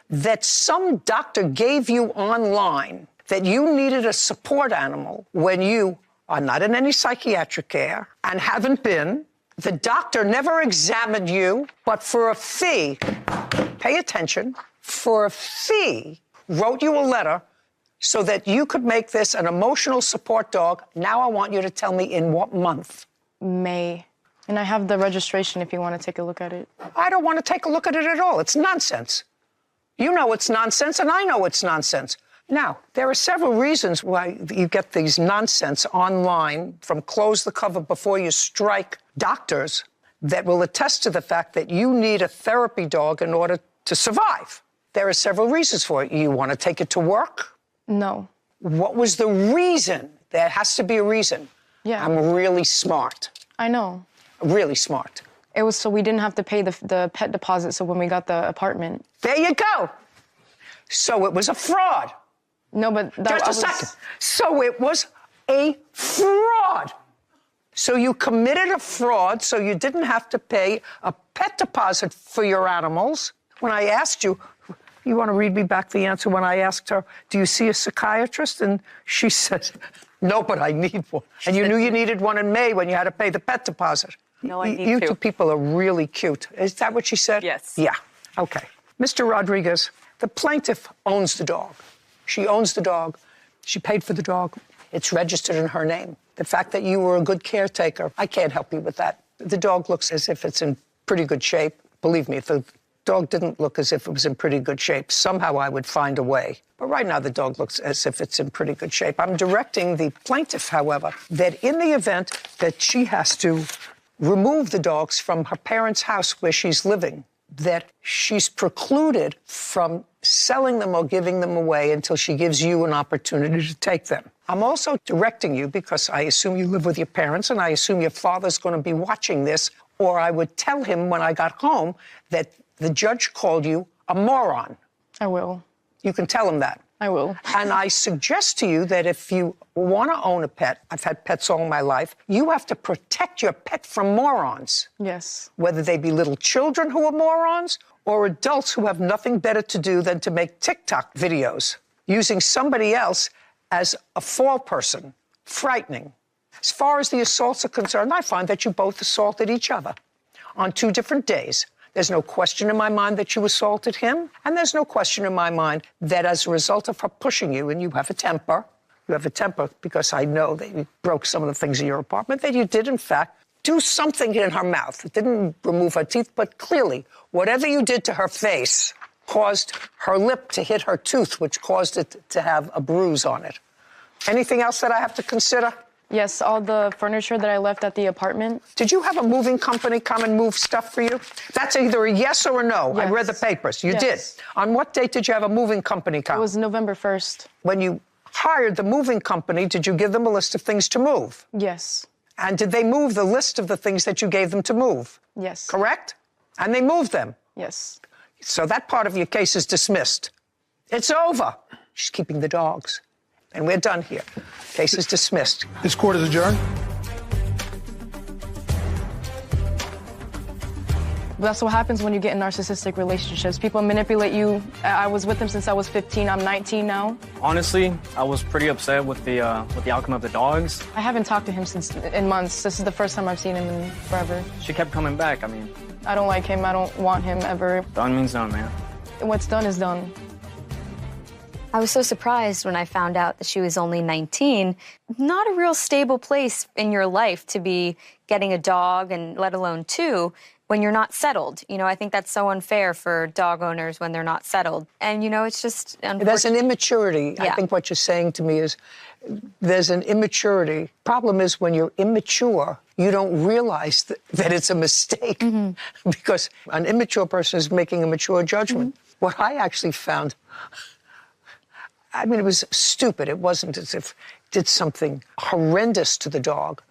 that some doctor gave you online that you needed a support animal when you are not in any psychiatric care and haven't been. The doctor never examined you, but for a fee, pay attention, for a fee, wrote you a letter so that you could make this an emotional support dog. Now I want you to tell me in what month? May. And I have the registration if you want to take a look at it. I don't want to take a look at it at all. It's nonsense. You know it's nonsense, and I know it's nonsense. Now, there are several reasons why you get these nonsense online from close the cover before you strike doctors that will attest to the fact that you need a therapy dog in order to survive. There are several reasons for it. You want to take it to work? No. What was the reason? There has to be a reason. Yeah. I'm really smart. I know. Really smart. It was so we didn't have to pay the pet deposit, so when we got the apartment. There you go. So it was a fraud. No, but that Just a second. So it was a fraud. So you committed a fraud, so you didn't have to pay a pet deposit for your animals. When I asked you, you want to read me back the answer when I asked her, do you see a psychiatrist? And she said, no, but I need one. And you knew you needed one in May when you had to pay the pet deposit. No, I need You two. two people are really cute. Is that what she said? Yes. Yeah. Okay. Mr. Rodriguez, the plaintiff owns the dog. She owns the dog. She paid for the dog. It's registered in her name. The fact that you were a good caretaker, I can't help you with that. The dog looks as if it's in pretty good shape. Believe me, if the dog didn't look as if it was in pretty good shape, somehow I would find a way. But right now, the dog looks as if it's in pretty good shape. I'm directing the plaintiff, however, that in the event that she has to remove the dogs from her parents' house where she's living, that she's precluded from selling them or giving them away until she gives you an opportunity to take them. I'm also directing you, because I assume you live with your parents, and I assume your father's going to be watching this, or I would tell him when I got home that the judge called you a moron. I will. You can tell him that. I will. And I suggest to you that if you want to own a pet, I've had pets all my life, you have to protect your pet from morons. Yes. Whether they be little children who are morons or adults who have nothing better to do than to make TikTok videos using somebody else as a fall person. Frightening. As far as the assaults are concerned, I find that you both assaulted each other on 2 different days. There's no question in my mind that you assaulted him, and there's no question in my mind that as a result of her pushing you, and you have a temper because I know that you broke some of the things in your apartment, that you did, in fact, do something in her mouth. It didn't remove her teeth, but clearly, whatever you did to her face caused her lip to hit her tooth, which caused it to have a bruise on it. Anything else that I have to consider? Yes, all the furniture that I left at the apartment. Did you have a moving company come and move stuff for you? That's either a yes or a no. Yes. I read the papers. You Yes. did. On what date did you have a moving company come? It was November 1st. When you hired the moving company, did you give them a list of things to move? Yes. And did they move the list of the things that you gave them to move? Yes. Correct? And they moved them. Yes. So that part of your case is dismissed. It's over. She's keeping the dogs. And we're done here. Case is dismissed. This court is adjourned. That's what happens when you get in narcissistic relationships. People manipulate you. I was with him since I was 15. I'm 19 now. Honestly, I was pretty upset with the outcome of the dogs. I haven't talked to him in months. This is the first time I've seen him in forever. She kept coming back. I mean, I don't like him. I don't want him ever. done means done, man. What's done is done. I was so surprised when I found out that she was only 19. Not a real stable place in your life to be getting a dog, and let alone 2, when you're not settled. You know, I think that's so unfair for dog owners when they're not settled. And, you know, it's just unfortunate. There's an immaturity. Yeah. I think what you're saying to me is there's an immaturity. Problem is when you're immature, you don't realize that it's a mistake because an immature person is making a mature judgment. What I actually found, I mean, it was stupid. It wasn't as if did something horrendous to the dog,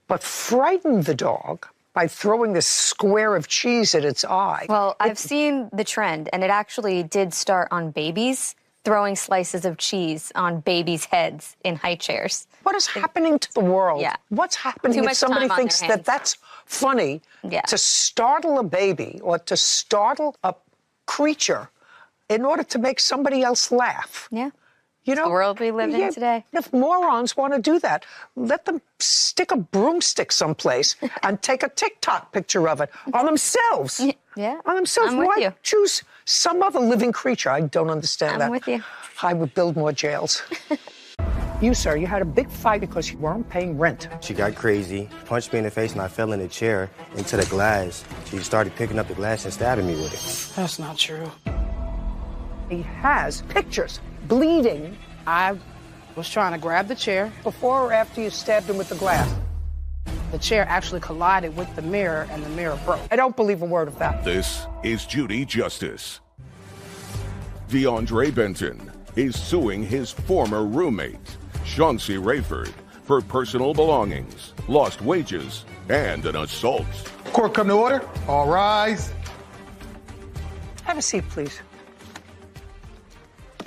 but frightened the dog by throwing this square of cheese at its eye. Well, I've seen the trend, and it actually did start on babies, throwing slices of cheese on babies' heads in high chairs. What is happening to the world? Yeah. What's happening Too if much somebody time on thinks their that hands. that's funny to startle a baby or to startle a creature in order to make somebody else laugh? Yeah. You know, the world we live in today. If morons want to do that, let them stick a broomstick someplace and take a TikTok picture of it on themselves. Yeah. On themselves. I'm with Why you. choose some other living creature? I don't understand that. I'm with you. I would build more jails. You, sir, you had a big fight because you weren't paying rent. She got crazy, punched me in the face, and I fell in the chair into the glass. She started picking up the glass and stabbing me with it. That's not true. He has pictures, bleeding. I was trying to grab the chair. Before or after you stabbed him with the glass? The chair actually collided with the mirror, and the mirror broke. I don't believe a word of that. This is Judy Justice. DeAndre Benton is suing his former roommate, Chauncey Rayford, for personal belongings, lost wages, and an assault. Court come to order. All rise. Have a seat, please.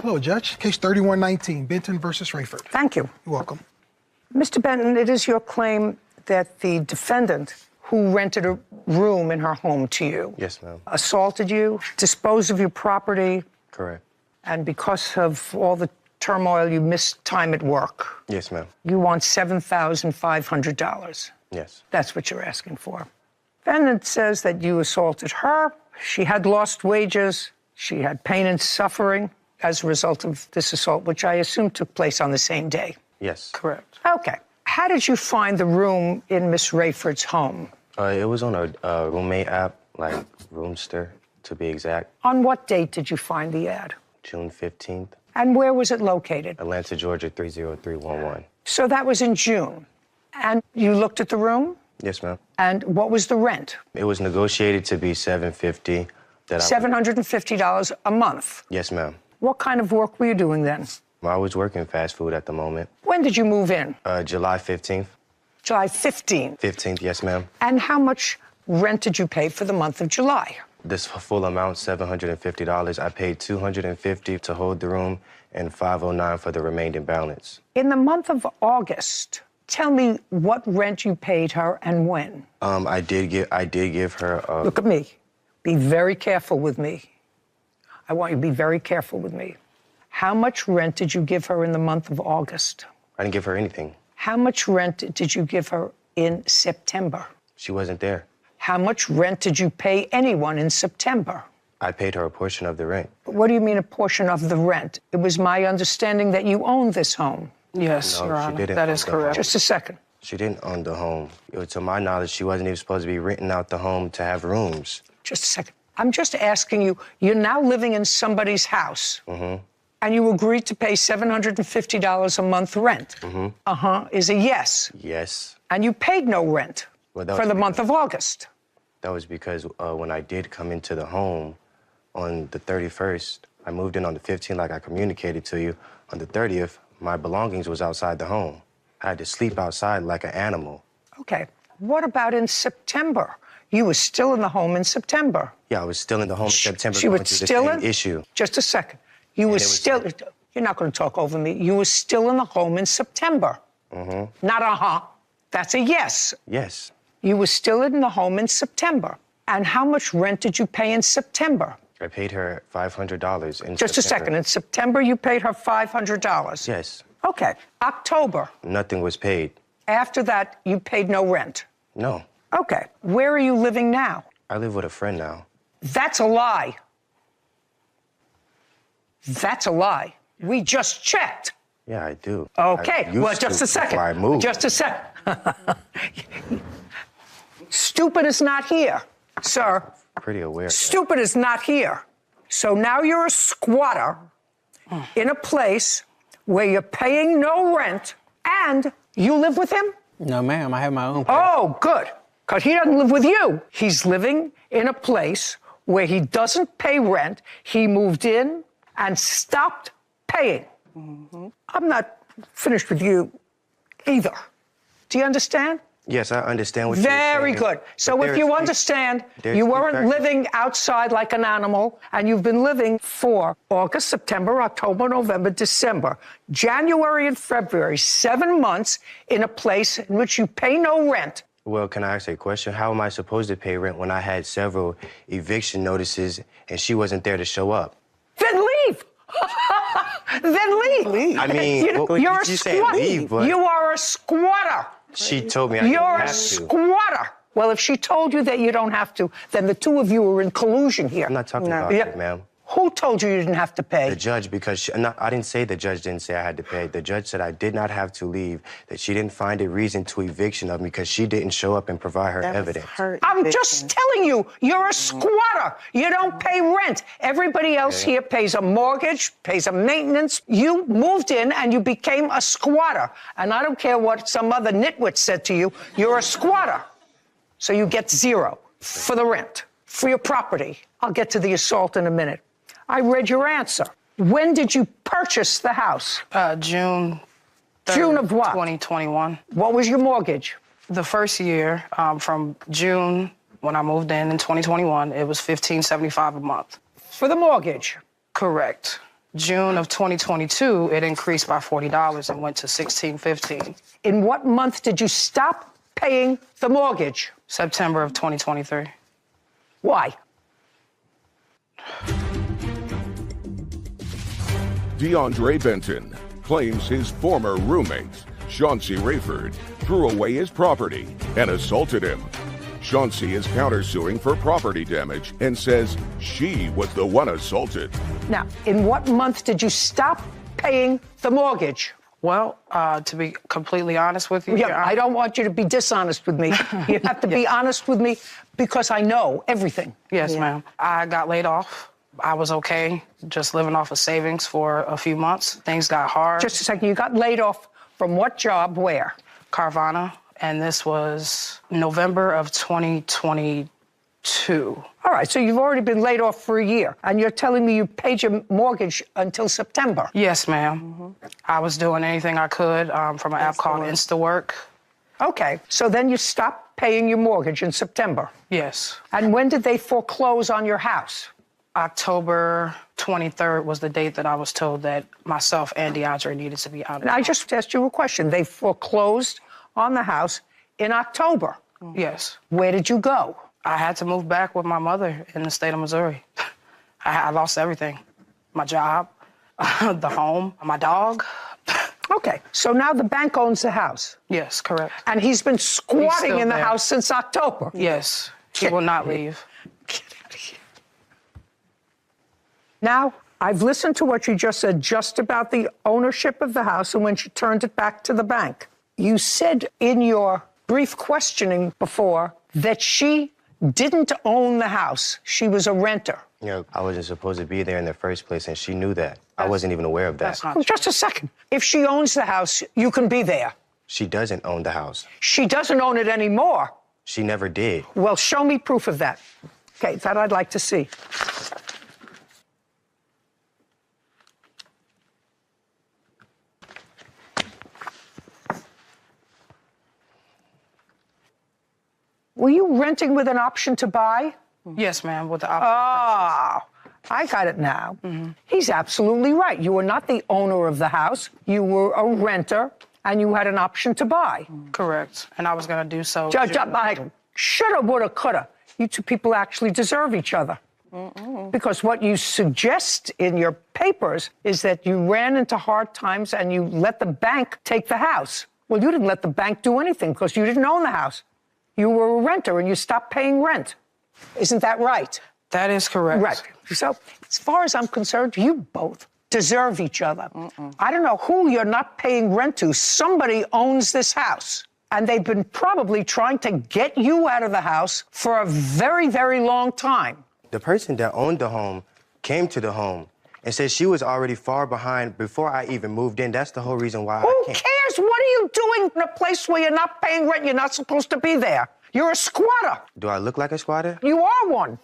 Hello, Judge. Case 3119, Benton versus Rayford. Thank you. You're welcome. Mr. Benton, it is your claim that the defendant who rented a room in her home to you Yes, ma'am. assaulted you, disposed of your property, Correct. and because of all the turmoil, you missed time at work. Yes, ma'am. You want $7,500. Yes. That's what you're asking for. Defendant says that you assaulted her. She had lost wages. She had pain and suffering as a result of this assault, which I assume took place on the same day. Yes. Correct. Okay. How did you find the room in Miss Rayford's home? It was on a roommate app, like Roomster, to be exact. On what date did you find the ad? June 15th, And where was it located? Atlanta, Georgia, 30311. So that was in June. And you looked at the room? Yes, ma'am. And what was the rent? It was negotiated to be $750. $750 a month. Yes, ma'am. What kind of work were you doing then? I was working fast food at the moment. When did you move in? July 15th. July 15th. 15th, yes, ma'am. And how much rent did you pay for the month of July? This full amount, $750. I paid $250 to hold the room and $509 for the remaining balance. In the month of August, tell me what rent you paid her and when. I did give her. Look at me. Be very careful with me. I want you to be very careful with me. How much rent did you give her in the month of August? I didn't give her anything. How much rent did you give her in September? She wasn't there. How much rent did you pay anyone in September? I paid her a portion of the rent. What do you mean a portion of the rent? It was my understanding that you owned this home. Yes, No, Your she Honor. didn't That own is the correct. Just a second. She didn't own the home. To my knowledge, she wasn't even supposed to be renting out the home to have rooms. Just a second. I'm just asking you, you're now living in somebody's house. And you agreed to pay $750 a month rent. Is a yes. Yes. And you paid no rent Well, that for was the month of August. That was because when I did come into the home on the 31st, I moved in on the 15th like I communicated to you. On the 30th, my belongings was outside the home. I had to sleep outside like an animal. Okay. What about in September? You were still in the home in September. Yeah, I was still in the home in September. She going was through the still same in? issue. Just a second. You were it was- still, you're not going to talk over me. You were still in the home in September. Not That's a yes. Yes. You were still in the home in September. And how much rent did you pay in September? I paid her $500 in Just a September. second. In September, you paid her $500. Yes. Okay. October. Nothing was paid. After that, you paid no rent. No. Okay. Where are you living now? I live with a friend now. That's a lie. That's a lie. We just checked. Yeah, I do. Okay. I used Well, just to a second. before I moved. Just a second. Stupid is not here, sir. Pretty aware. of that. Stupid is not here. So now you're a squatter in a place where you're paying no rent and you live with him? No, ma'am. I have my own place. Oh, good. Because he doesn't live with you. He's living in a place where he doesn't pay rent. He moved in and stopped paying. I'm not finished with you either. Do you understand? Yes, I understand what you're saying. Very good. So if you understand, you weren't living outside like an animal, and you've been living for August, September, October, November, December, January and February, 7 months in a place in which you pay no rent. Well, can I ask a question? How am I supposed to pay rent when I had several eviction notices and she wasn't there to show up? Then leave. Then leave. I mean, you're a you said squatter. leave, but You are a squatter. she told me I didn't You're a have to. squatter. Well, if she told you that you don't have to, then the two of you are in collusion here. I'm not talking about that, ma'am. Who told you you didn't have to pay? The judge, because I didn't say the judge didn't say I had to pay. The judge said I did not have to leave, that she didn't find a reason to eviction of me because she didn't show up and provide her evidence. I'm just telling you, you're a squatter. You don't pay rent. Everybody else here pays a mortgage, pays a maintenance. You moved in and you became a squatter. And I don't care what some other nitwit said to you, you're a squatter. So you get zero for the rent, for your property. I'll get to the assault in a minute. I read your answer. When did you purchase the house? June 3rd, June of what? 2021. What was your mortgage? The first year, from June when I moved in 2021, it was $1,575 a month. For the mortgage? Correct. June of 2022, it increased by $40 and went to $1,615. In what month did you stop paying the mortgage? September of 2023. Why? DeAndre Benton claims his former roommate, Chauncey Rayford, threw away his property and assaulted him. Chauncey is countersuing for property damage and says she was the one assaulted. Now, in what month did you stop paying the mortgage? Well, to be completely honest with you, Yeah, I don't want you to be dishonest with me. You have to be honest with me because I know everything. Yes, ma'am. I got laid off. I was okay, just living off of savings for a few months. Things got hard. Just a second, you got laid off from what job, where? Carvana, and this was November of 2022. All right, so you've already been laid off for a year, and you're telling me you paid your mortgage until September? Yes, ma'am. I was doing anything I could from an app called InstaWork. Okay, so then you stopped paying your mortgage in September? Yes. And when did they foreclose on your house? October 23rd was the date that I was told that myself and DeAndre needed to be out of the I house. just asked you a question. They foreclosed on the house in October. Yes. Where did you go? I had to move back with my mother in the state of Missouri. I lost everything. My job, the home, my dog. Okay, so now the bank owns the house. Yes, correct. And he's been squatting still in the there. house since October. Yes, he will not leave. Get out of here. Now, I've listened to what you just said just about the ownership of the house and when she turned it back to the bank. You said in your brief questioning before that she didn't own the house. She was a renter. You know, I wasn't supposed to be there in the first place, and she knew that. I wasn't even aware of that. That's not Oh, just a second. If she owns the house, you can be there. She doesn't own the house. She doesn't own it anymore. She never did. Well, show me proof of that. Okay, that I'd like to see. Were you renting with an option to buy? Yes, ma'am, with the option. Oh, I got it now. He's absolutely right. You were not the owner of the house. You were a renter, and you had an option to buy. Correct. And I was going to do so. Judge, I shoulda, woulda, coulda. You two people actually deserve each other. Because what you suggest in your papers is that you ran into hard times and you let the bank take the house. Well, you didn't let the bank do anything because you didn't own the house. You were a renter and you stopped paying rent. Isn't that right? That is correct. Right. So, as far as I'm concerned, you both deserve each other. I don't know who you're not paying rent to. Somebody owns this house. And they've been probably trying to get you out of the house for a very, very long time. The person that owned the home came to the home and said she was already far behind before I even moved in. That's the whole reason why Who I came. cares? What are you doing in a place where you're not paying rent? You're not supposed to be there. You're a squatter. Do I look like a squatter? You are one.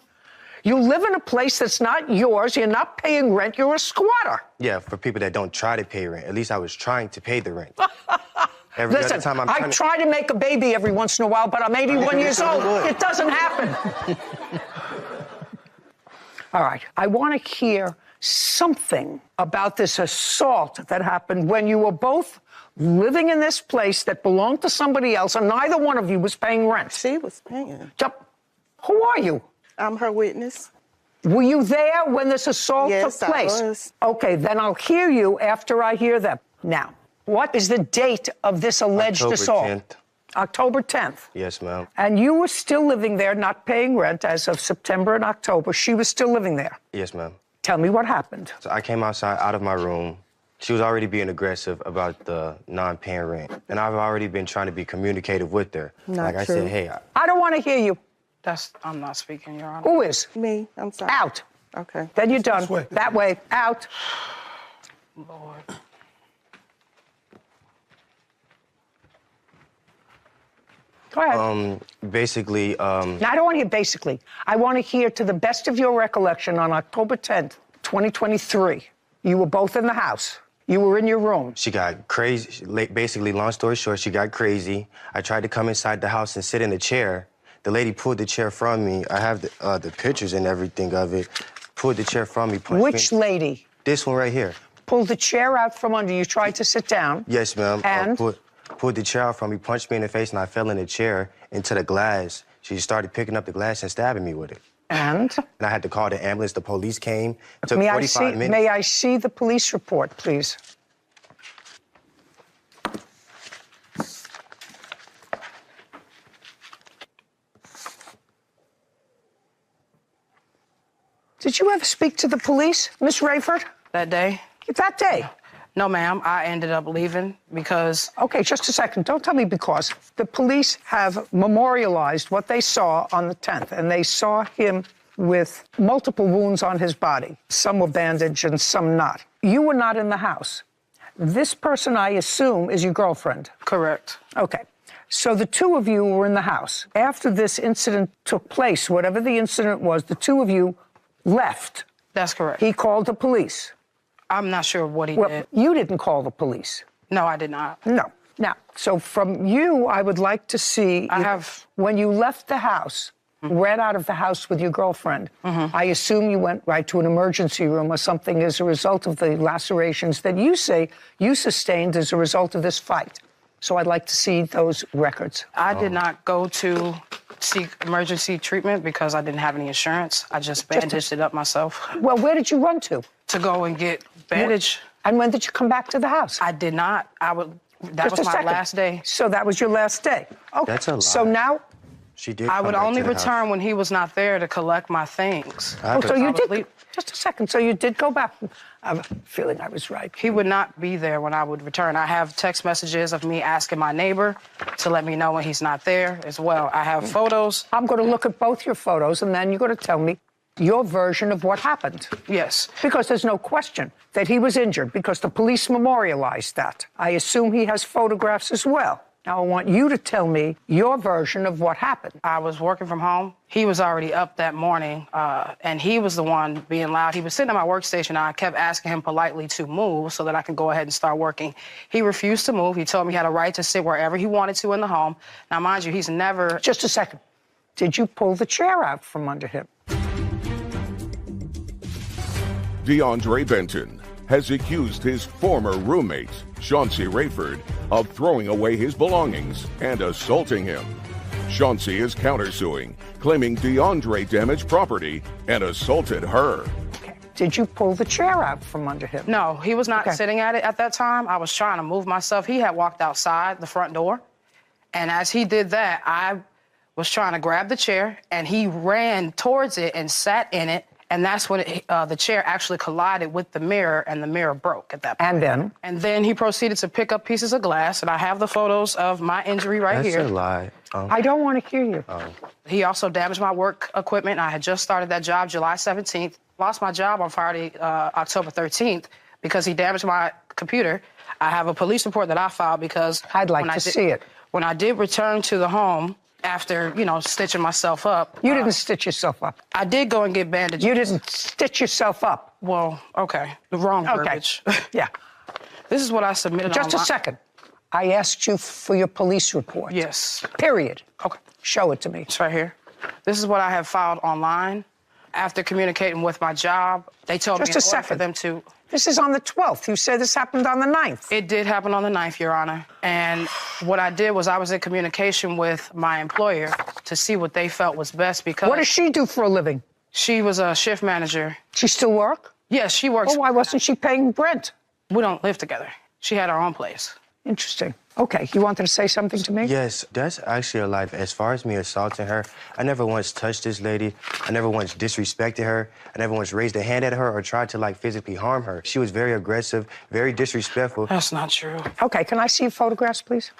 You live in a place that's not yours. You're not paying rent. You're a squatter. Yeah, for people that don't try to pay rent. At least I was trying to pay the rent. Every Listen, other time I try to make a baby every once in a while, but I'm 81 years old. It doesn't happen. All right, I want to hear something about this assault that happened when you were both living in this place that belonged to somebody else, and neither one of you was paying rent. She was paying. Who are you? I'm her witness. Were you there when this assault Yes, took place? I was. Okay, then I'll hear you after I hear them. Now, what is the date of this alleged October assault? 10th. October 10th. Yes, ma'am. And you were still living there, not paying rent as of September and October. She was still living there. Yes, ma'am. Tell me what happened. So I came outside out of my room. She was already being aggressive about the non-paying rent. And I've already been trying to be communicative with her. Not I true. said, hey. I don't want to hear you. I'm not speaking, Your Honor. Who is? Me. I'm sorry. Out. Okay. Then you're done. This way. That way. Out. Lord. Go ahead. Basically, Now, I don't want to hear basically. I want to hear, to the best of your recollection, on October 10th, 2023, you were both in the house. You were in your room. she got crazy. Basically, long story short, she got crazy. I tried to come inside the house and sit in a chair. The lady pulled the chair from me. I have the pictures and everything of it. Pulled the chair from me. Punched Which me. lady? This one right here. Pulled the chair out from under you, tried to sit down. Yes, ma'am. And? Pulled the chair out from me, punched me in the face, and I fell in the chair into the glass. She started picking up the glass and stabbing me with it. And? And I had to call the ambulance. The police came. It took 45 minutes. May I see the police report, please? Did you ever speak to the police, Miss Rayford? That day? That day? No, ma'am. I ended up leaving because... Okay, just a second. Don't tell me because. The police have memorialized what they saw on the 10th, and they saw him with multiple wounds on his body. Some were bandaged and some not. You were not in the house. This person, I assume, is your girlfriend. Correct. Okay. So the two of you were in the house. After this incident took place, whatever the incident was, the two of you left. That's correct. He called the police. I'm not sure what he Well, did. you didn't call the police. No, I did not. No. Now, so from you, I would like to see... When you left the house, ran out of the house with your girlfriend, I assume you went right to an emergency room or something as a result of the lacerations that you say you sustained as a result of this fight. So I'd like to see those records. I did not go to seek emergency treatment because I didn't have any insurance. I just bandaged it up myself. Well, where did you run to? To go and get bandage. And when did you come back to the house? I did not. That was my last day. So that was your last day. Okay. That's a lie. So now... She did. I would come back only to the return house. when he was not there to collect my things. Oh, so you did... Probably- Just a second. So you did go back. I have a feeling I was right. He would not be there when I would return. I have text messages of me asking my neighbor to let me know when he's not there as well. I have photos. I'm going to look at both your photos, and then you're going to tell me your version of what happened. Yes. Because there's no question that he was injured, because the police memorialized that. I assume he has photographs as well. Now, I want you to tell me your version of what happened. I was working from home. He was already up that morning, and he was the one being loud. He was sitting at my workstation, and I kept asking him politely to move so that I could go ahead and start working. He refused to move. He told me he had a right to sit wherever he wanted to in the home. Now, mind you, he's never... Just a second. Did you pull the chair out from under him? DeAndre Benton has accused his former roommate, Chauncey Rayford, of throwing away his belongings and assaulting him. Chauncey is countersuing, claiming DeAndre damaged property and assaulted her. Okay. Did you pull the chair out from under him? No, he was not sitting at it at that time. I was trying to move myself. He had walked outside the front door, and as he did that, I was trying to grab the chair, and he ran towards it and sat in it. And that's when the chair actually collided with the mirror, and the mirror broke at that point. And then? And then he proceeded to pick up pieces of glass, and I have the photos of my injury right here. That's a lie. I don't want to hear you. He also damaged my work equipment. I had just started that job July 17th. Lost my job on Friday, October 13th, because he damaged my computer. I have a police report that I filed because... I'd like to see it. When I did return to the home, after, stitching myself up. You didn't stitch yourself up. I did go and get bandages. You didn't stitch yourself up. Well, okay. The wrong verbiage. Yeah. This is what I submitted Just a online. second. I asked you for your police report. Yes. Period. Okay. Show it to me. It's right here. This is what I have filed online. After communicating with my job, they told me in order for them to... This is on the 12th. You said this happened on the 9th. It did happen on the 9th, Your Honor. And what I did was I was in communication with my employer to see what they felt was best because... What does she do for a living? She was a shift manager. She still work? Yes, she works. Well, why wasn't she paying rent? We don't live together. She had her own place. Interesting. Okay, you wanted to say something to me? Yes, that's actually a lie. As far as me assaulting her, I never once touched this lady. I never once disrespected her. I never once raised a hand at her or tried to, physically harm her. She was very aggressive, very disrespectful. That's not true. Okay, can I see your photographs, please?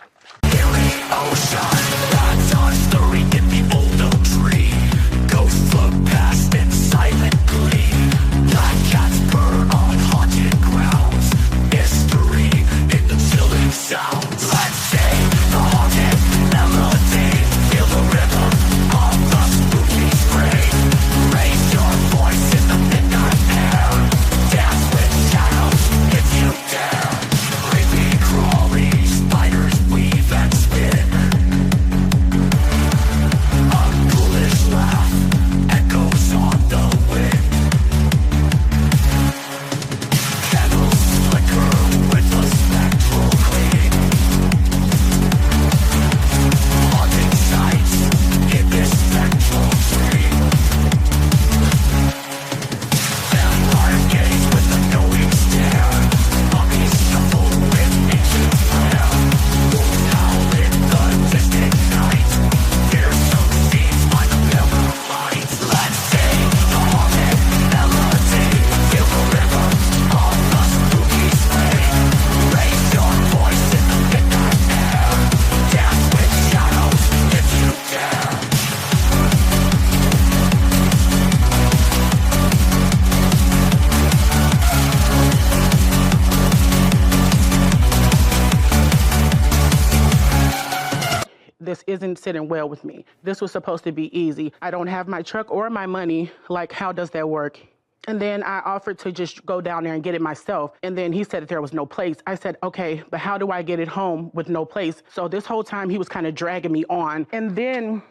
This isn't sitting well with me. This was supposed to be easy. I don't have my truck or my money. How does that work? And then I offered to just go down there and get it myself. And then he said that there was no place. I said, okay, but how do I get it home with no place? So this whole time he was kind of dragging me on. And then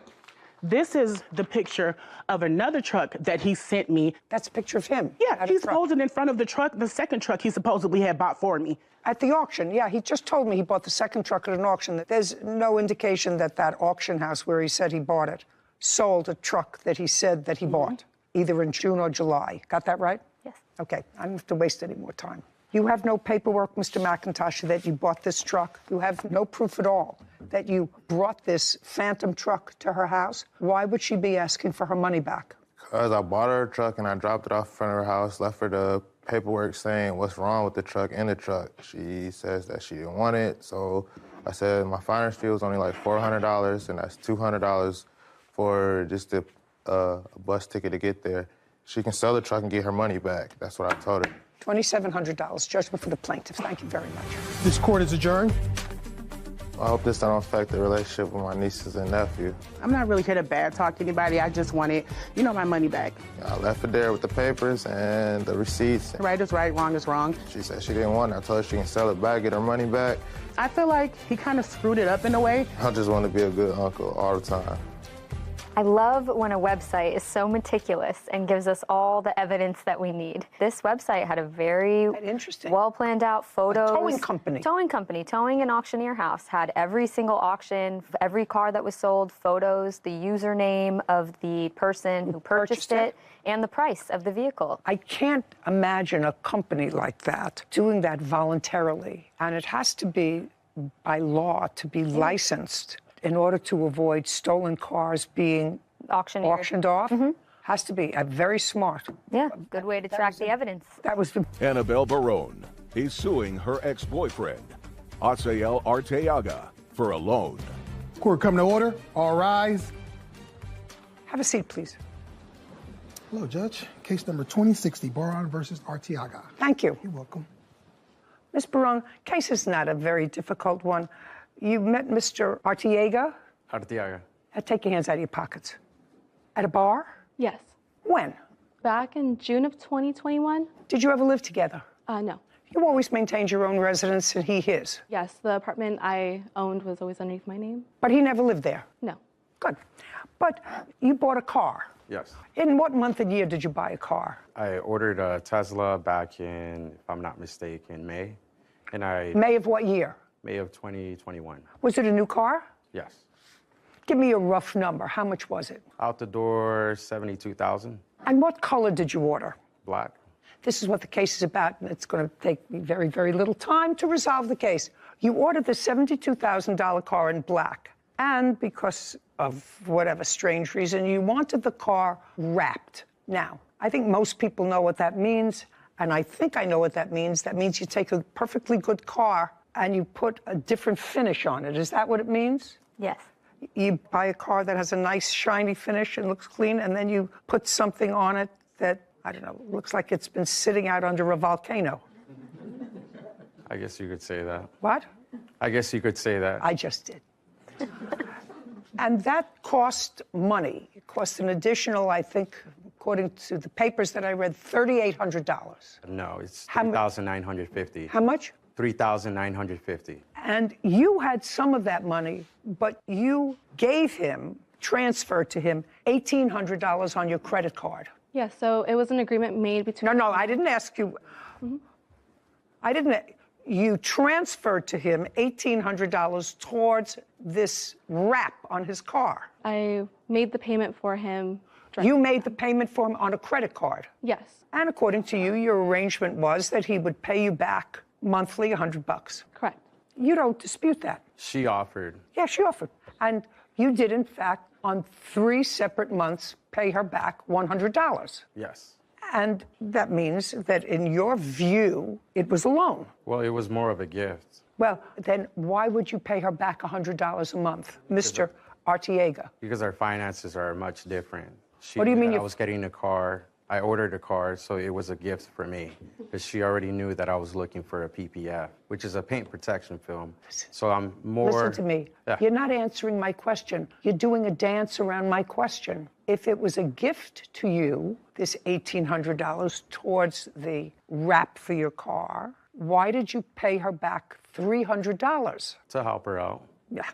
this is the picture of another truck that he sent me. That's a picture of him? Yeah, he's posing in front of the truck, the second truck he supposedly had bought for me. At the auction, yeah. He just told me he bought the second truck at an auction. There's no indication that that auction house where he said he bought it sold a truck that he said that he bought, either in June or July. Got that right? Yes. Okay, I don't have to waste any more time. You have no paperwork, Mr. McIntosh, that you bought this truck. You have no proof at all that you brought this phantom truck to her house. Why would she be asking for her money back? Because I bought her a truck and I dropped it off in front of her house, left her the paperwork saying what's wrong with the truck and the truck. She says that she didn't want it, so I said my finder's fee was only like $400, and that's $200 for just a bus ticket to get there. She can sell the truck and get her money back. That's what I told her. $2,700, judgment for the plaintiff. Thank you very much. This court is adjourned. I hope this don't affect the relationship with my nieces and nephew. I'm not really here to bad talk to anybody. I just wanted, my money back. I left it there with the papers and the receipts. Right is right, wrong is wrong. She said she didn't want it. I told her she can sell it back, get her money back. I feel like he kind of screwed it up in a way. I just want to be a good uncle all the time. I love when a website is so meticulous and gives us all the evidence that we need. This website had a very well planned out photos. A towing company. Towing and auctioneer house had every single auction, every car that was sold, photos, the username of the person who purchased it, and the price of the vehicle. I can't imagine a company like that doing that voluntarily. And it has to be by law to be licensed in order to avoid stolen cars being auctioned off. Has to be very smart. Yeah, good way to track the evidence. That was the... Annabelle Barone is suing her ex-boyfriend, Asael Arteaga, for a loan. Court come to order. All rise. Have a seat, please. Hello, Judge. Case number 2060, Barone versus Arteaga. Thank you. You're welcome. Ms. Barone, case is not a very difficult one. You met Mr. Arteaga? Arteaga. Take your hands out of your pockets. At a bar? Yes. When? Back in June of 2021. Did you ever live together? No. You always maintained your own residence and he his? Yes, the apartment I owned was always underneath my name. But he never lived there? No. Good. But you bought a car. Yes. In what month and year did you buy a car? I ordered a Tesla back in, if I'm not mistaken, May. And May of what year? May of 2021. Was it a new car? Yes. Give me a rough number. How much was it? Out the door, 72,000. And what color did you order? Black. This is what the case is about, and it's going to take me very, very little time to resolve the case. You ordered the $72,000 car in black, and because of whatever strange reason, you wanted the car wrapped. Now, I think most people know what that means, and I think I know what that means. That means you take a perfectly good car and you put a different finish on it. Is that what it means? Yes. You buy a car that has a nice shiny finish and looks clean, and then you put something on it that, I don't know, looks like it's been sitting out under a volcano. I guess you could say that. What? I guess you could say that. I just did. And that cost money. It cost an additional, I think, according to the papers that I read, $3,800. No, it's $3,950. How much? $3,950. And you had some of that money, but you gave him, transferred to him, $1,800 on your credit card. Yeah, so it was an agreement made between... No, I didn't ask you. I didn't. You transferred to him $1,800 towards this wrap on his car. I made the payment for him. You made the payment for him on a credit card? Yes. And according to you, your arrangement was that he would pay you back monthly $100. Correct. You don't dispute that. She offered. Yeah, she offered. And you did, in fact, on 3 separate months, pay her back $100. Yes. And that means that in your view, it was a loan. Well, it was more of a gift. Well, then why would you pay her back $100 a month, Mr. Artiega? Because our finances are much different. What do you mean I was getting a car. I ordered a car, so it was a gift for me. Because she already knew that I was looking for a PPF, which is a paint protection film. So I'm more... Listen to me. Yeah. You're not answering my question. You're doing a dance around my question. If it was a gift to you, this $1,800 towards the wrap for your car, why did you pay her back $300? To help her out. Yeah.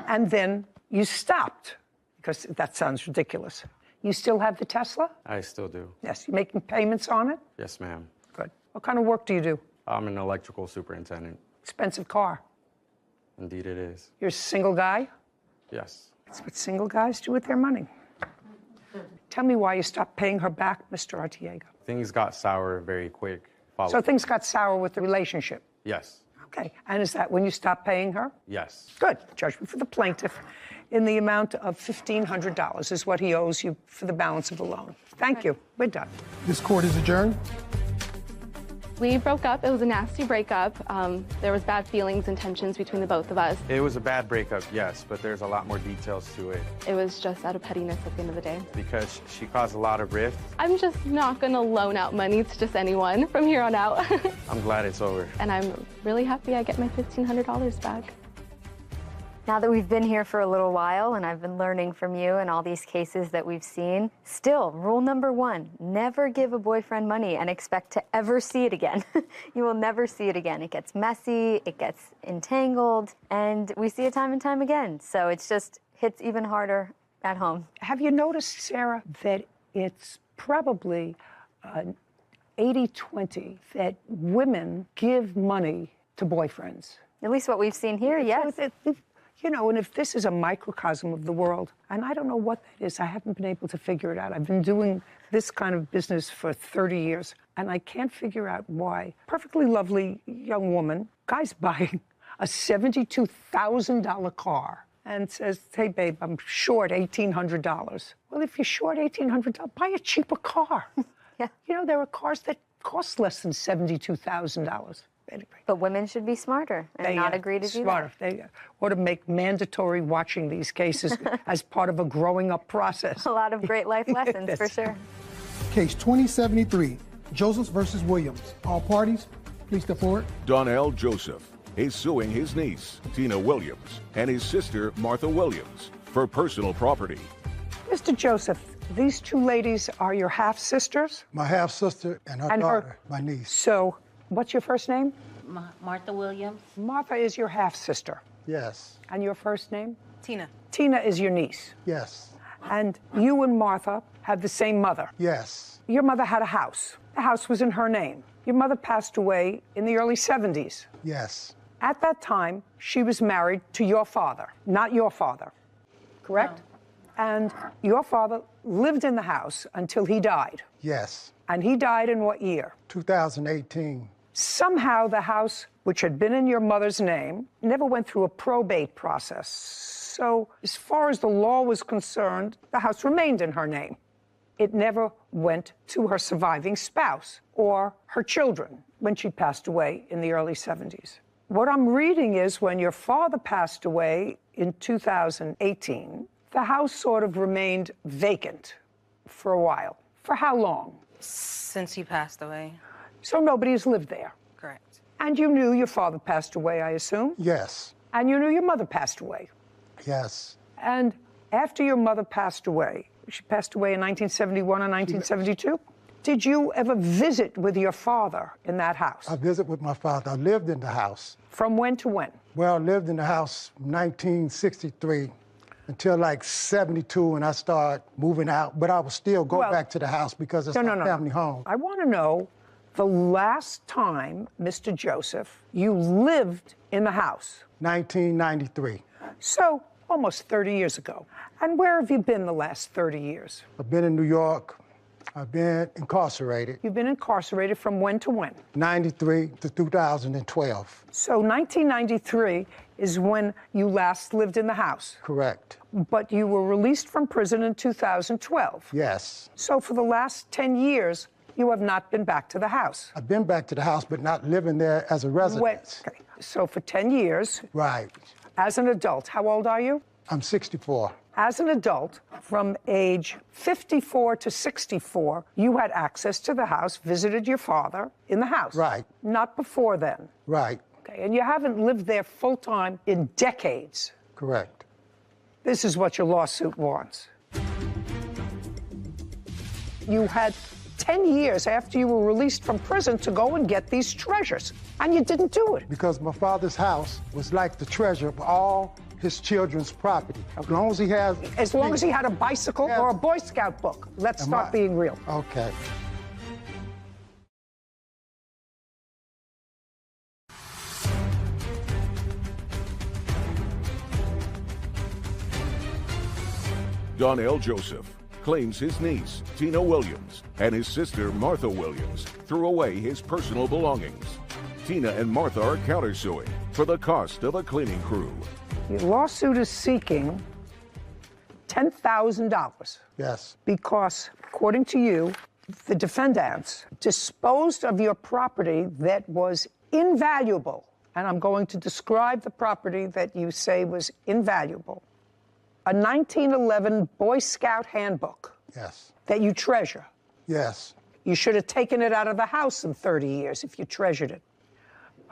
And then you stopped, because that sounds ridiculous. You still have the Tesla? I still do. Yes. You making payments on it? Yes, ma'am. Good. What kind of work do you do? I'm an electrical superintendent. Expensive car. Indeed it is. You're a single guy? Yes. That's what single guys do with their money. Tell me why you stopped paying her back, Mr. Artiega. Things got sour very quick. So things got sour with the relationship? Yes. Okay. And is that when you stopped paying her? Yes. Good. Judgment for the plaintiff in the amount of $1,500 is what he owes you for the balance of the loan. Thank you. We're done. This court is adjourned. We broke up. It was a nasty breakup. There was bad feelings and tensions between the both of us. It was a bad breakup, yes, but there's a lot more details to it. It was just out of pettiness at the end of the day. Because she caused a lot of rift. I'm just not going to loan out money to just anyone from here on out. I'm glad it's over. And I'm really happy I get my $1,500 back. Now that we've been here for a little while and I've been learning from you and all these cases that we've seen, still, rule number 1, never give a boyfriend money and expect to ever see it again. You will never see it again. It gets messy, it gets entangled, and we see it time and time again. So it's just hits even harder at home. Have you noticed, Sarah, that it's probably 80-20 that women give money to boyfriends? At least what we've seen here, yes. You know, and if this is a microcosm of the world, and I don't know what that is, I haven't been able to figure it out. I've been doing this kind of business for 30 years, and I can't figure out why. Perfectly lovely young woman, guy's buying a $72,000 car and says, hey, babe, I'm short $1,800. Well, if you're short $1,800, buy a cheaper car. Yeah. You know, there are cars that cost less than $72,000. Anyway. But women should be smarter and not agree to do that. They ought to make mandatory watching these cases as part of a growing up process. A lot of great life lessons, for sure. Case 2073, Joseph versus Williams. All parties, please step forward. Donnell Joseph is suing his niece, Tina Williams, and his sister, Martha Williams, for personal property. Mr. Joseph, these two ladies are your half-sisters? My half-sister and her daughter, my niece. So, what's your first name? Martha Williams. Martha is your half-sister. Yes. And your first name? Tina. Tina is your niece. Yes. And you and Martha have the same mother. Yes. Your mother had a house. The house was in her name. Your mother passed away in the early 70s. Yes. At that time, she was married to your father, not your father, correct? No. And your father lived in the house until he died. Yes. And he died in what year? 2018. Somehow the house, which had been in your mother's name, never went through a probate process. So as far as the law was concerned, the house remained in her name. It never went to her surviving spouse or her children when she passed away in the early 70s. What I'm reading is when your father passed away in 2018, the house sort of remained vacant for a while. For how long? Since he passed away. So nobody's lived there? Correct. And you knew your father passed away, I assume? Yes. And you knew your mother passed away? Yes. And after your mother passed away, she passed away in 1971 and 1972? Did you ever visit with your father in that house? I visited with my father. I lived in the house. From when to when? Well, I lived in the house 1963 until like 72, and I started moving out. But I would still go back to the house because it's my family home. I want to know the last time, Mr. Joseph, you lived in the house. 1993. So, almost 30 years ago. And where have you been the last 30 years? I've been in New York. I've been incarcerated. You've been incarcerated from when to when? 93 to 2012. So 1993 is when you last lived in the house? Correct. But you were released from prison in 2012? Yes. So for the last 10 years, you have not been back to the house? I've been back to the house, but not living there as a resident. Okay. So for 10 years. Right. As an adult, how old are you? I'm 64. As an adult, from age 54 to 64, you had access to the house, visited your father in the house. Right. Not before then. Right. Okay, and you haven't lived there full-time in decades. Correct. This is what your lawsuit wants. You had 10 years after you were released from prison to go and get these treasures, and you didn't do it. Because my father's house was like the treasure of all his children's property. As long as he has... As long as he had a bicycle or a Boy Scout book. Let's start being real. Okay. Donnell Joseph claims his niece, Tina Williams, and his sister, Martha Williams, threw away his personal belongings. Tina and Martha are countersuing for the cost of a cleaning crew. Your lawsuit is seeking $10,000. Yes. Because, according to you, the defendants disposed of your property that was invaluable. And I'm going to describe the property that you say was invaluable. A 1911 Boy Scout handbook. Yes. That you treasure. Yes. You should have taken it out of the house in 30 years if you treasured it.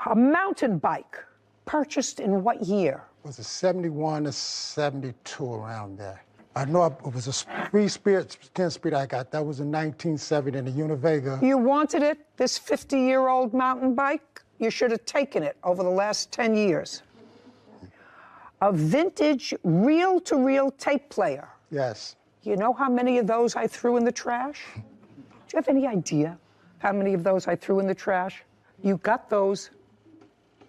A mountain bike, purchased in what year? Was it 71 to 72, around there? I know it was a 3-speed, 10-speed I got. That was in 1970 in the Univega. You wanted it, this 50-year-old mountain bike? You should have taken it over the last 10 years. A vintage reel-to-reel tape player. Yes. You know how many of those I threw in the trash? Do you have any idea how many of those I threw in the trash? You got those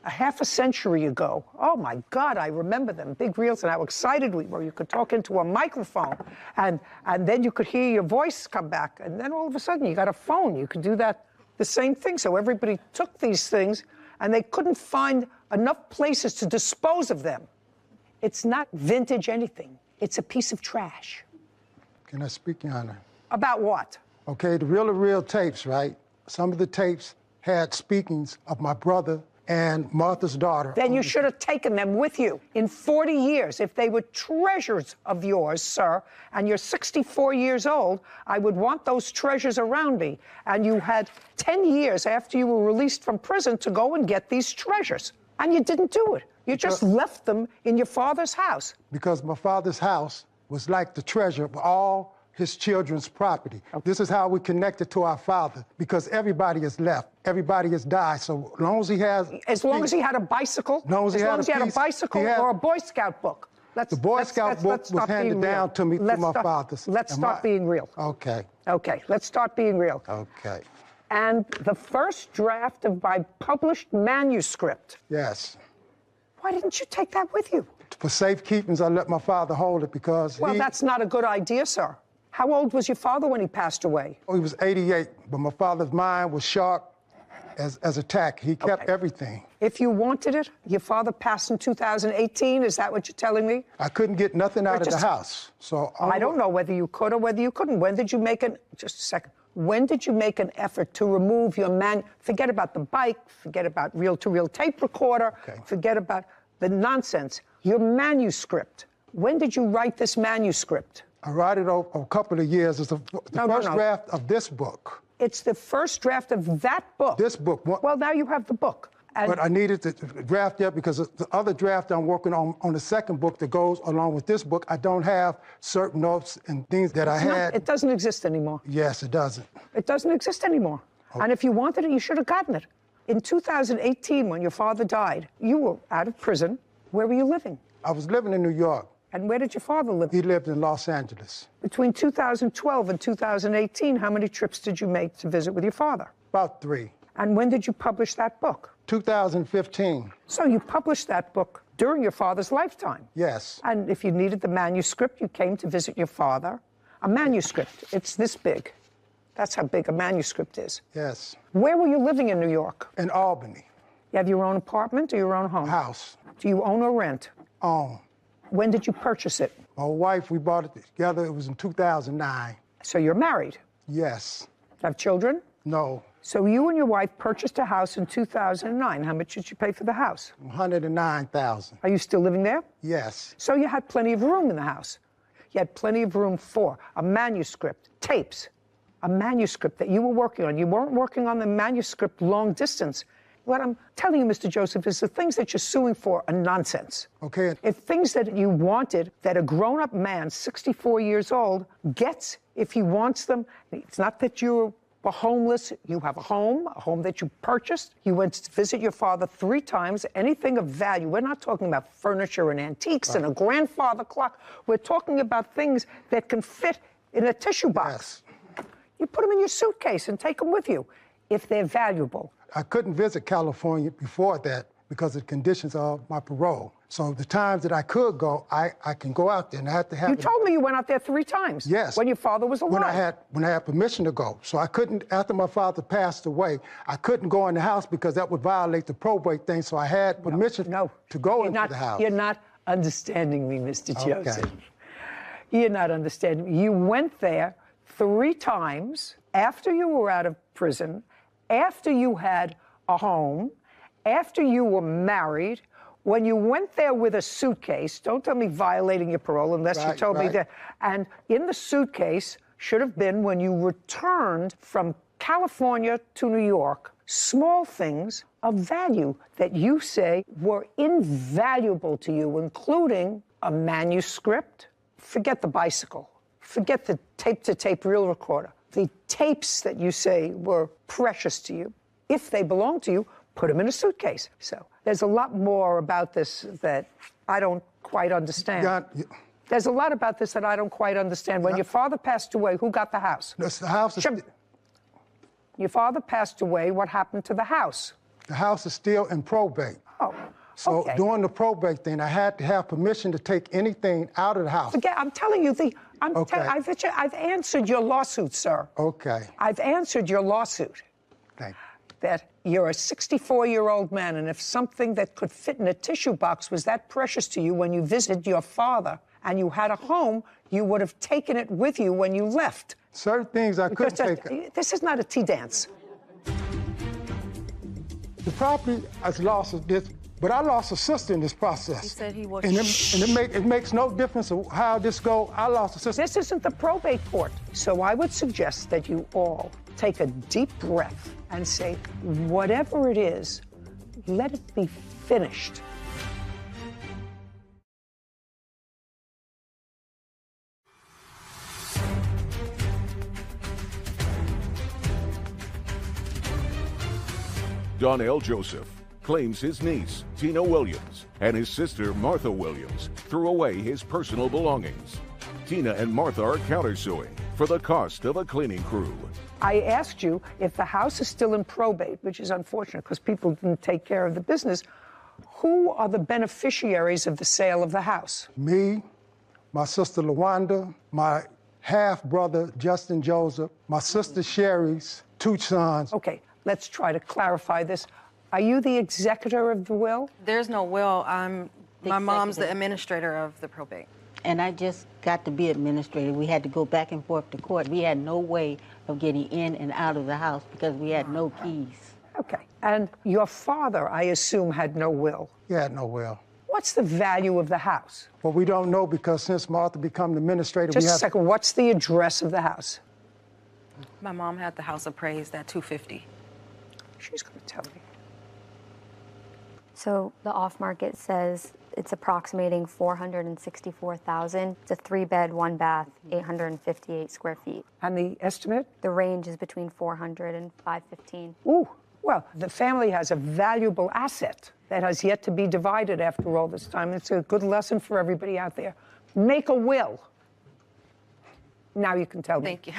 a half a century ago. Oh my God, I remember them, big reels, and how excited we were. You could talk into a microphone, and then you could hear your voice come back, and then all of a sudden you got a phone. You could do that, the same thing. So everybody took these things, and they couldn't find enough places to dispose of them. It's not vintage anything. It's a piece of trash. Can I speak, Your Honor? About what? Okay, the reel-to-reel tapes, right? Some of the tapes had speakings of my brother and Martha's daughter. Then you should have taken them with you. In 40 years, if they were treasures of yours, sir, and you're 64 years old, I would want those treasures around me. And you had 10 years after you were released from prison to go and get these treasures. And you didn't do it. You just left them in your father's house. Because my father's house was like the treasure of all his children's property. This is how we connected to our father, because everybody has left. Everybody has died. So as long as he has... As long as he had a bicycle? As long as he had a bicycle or a Boy Scout book? The Boy Scout book was handed down to me through my father's. Let's start being real. Okay. Okay, let's start being real. Okay. And the first draft of my published manuscript. Yes. Why didn't you take that with you? For safekeeping, I let my father hold it because Well, that's not a good idea, sir. How old was your father when he passed away? He was 88, but my father's mind was sharp as a tack. He kept everything. If you wanted it, your father passed in 2018, is that what you're telling me? I couldn't get nothing out of the house, so... I don't know whether you could or whether you couldn't. When did you make just a second. When did you make an effort to remove your forget about the bike, forget about reel-to-reel tape recorder, forget about the nonsense. Your manuscript. When did you write this manuscript? I wrote it over a couple of years. It's the first draft of this book. It's the first draft of that book? This book. Well, now you have the book. But I needed to draft it because the other draft I'm working on the second book that goes along with this book, I don't have certain notes and things that I had. It doesn't exist anymore. Yes, it doesn't. It doesn't exist anymore. And if you wanted it, you should have gotten it. In 2018, when your father died, you were out of prison. Where were you living? I was living in New York. And where did your father live? He lived in Los Angeles. Between 2012 and 2018, how many trips did you make to visit with your father? About 3. And when did you publish that book? 2015. So you published that book during your father's lifetime? Yes. And if you needed the manuscript, you came to visit your father. A manuscript, it's this big. That's how big a manuscript is. Yes. Where were you living in New York? In Albany. You have your own apartment or your own home? House. Do you own or rent? Own. When did you purchase it? My wife, we bought it together. It was in 2009. So you're married? Yes. Have children? No. So you and your wife purchased a house in 2009. How much did you pay for the house? $109,000. Are you still living there? Yes. So you had plenty of room in the house. You had plenty of room for a manuscript, tapes, a manuscript that you were working on. You weren't working on the manuscript long distance. What I'm telling you, Mr. Joseph, is the things that you're suing for are nonsense. Okay. If things that you wanted, that a grown-up man, 64 years old, gets if he wants them, it's not that you're homeless. You have a home that you purchased. You went to visit your father 3 times, anything of value. We're not talking about furniture and antiques and a grandfather clock. We're talking about things that can fit in a tissue box. Yes. You put them in your suitcase and take them with you if they're valuable. I couldn't visit California before that because of the conditions of my parole. So the times that I could go, I can go out there, and I had to have... You told me you went out there 3 times. Yes. When your father was alive. When I had permission to go. So I couldn't, after my father passed away, I couldn't go in the house because that would violate the probate thing. So I had permission to go into the house. You're not understanding me, Mr. Joseph. Okay. You're not understanding me. You went there 3 times after you were out of prison, after you had a home, after you were married. When you went there with a suitcase, don't tell me violating your parole unless you told me that. And in the suitcase should have been, when you returned from California to New York, small things of value that you say were invaluable to you, including a manuscript. Forget the bicycle. Forget the tape-to-tape reel recorder. The tapes that you say were precious to you, if they belong to you, put them in a suitcase. So there's a lot more about this that I don't quite understand. There's a lot about this that I don't quite understand. When your father passed away, who got the house? The house is... Your father passed away. What happened to the house? The house is still in probate. Oh, So during the probate thing, I had to have permission to take anything out of the house. Forget, I'm telling you, I've answered your lawsuit, sir. Okay. I've answered your lawsuit. Thank you. That you're a 64-year-old man, and if something that could fit in a tissue box was that precious to you when you visited your father and you had a home, you would have taken it with you when you left. Certain things I couldn't take. This is not a tea dance. The property has lost this, but I lost a sister in this process. He said he was... And it makes no difference of how this goes. I lost a sister. This isn't the probate court. So I would suggest that you all take a deep breath and say, whatever it is, let it be finished. Donnell Joseph claims his niece, Tina Williams, and his sister, Martha Williams, threw away his personal belongings. Tina and Martha are countersuing for the cost of a cleaning crew. I asked you if the house is still in probate, which is unfortunate because people didn't take care of the business. Who are the beneficiaries of the sale of the house? Me, my sister LaWanda, my half-brother Justin Joseph, my sister Sherry's 2 sons. Okay, let's try to clarify this. Are you the executor of the will? There's no will. My mom's the administrator of the probate. And I just got to be administrator. We had to go back and forth to court. We had no way of getting in and out of the house because we had no keys. Okay. And your father, I assume, had no will. He had no will. What's the value of the house? Well, we don't know because since Martha became the administrator, Just a second. What's the address of the house? My mom had the house appraised at $250,000. She's going to tell me. So the off-market says it's approximating $464,000. It's a 3-bed, 1-bath, 858 square feet. And the estimate? The range is between 400 and 515. Ooh, well, the family has a valuable asset that has yet to be divided after all this time. It's a good lesson for everybody out there. Make a will. Now you can tell me. Thank you.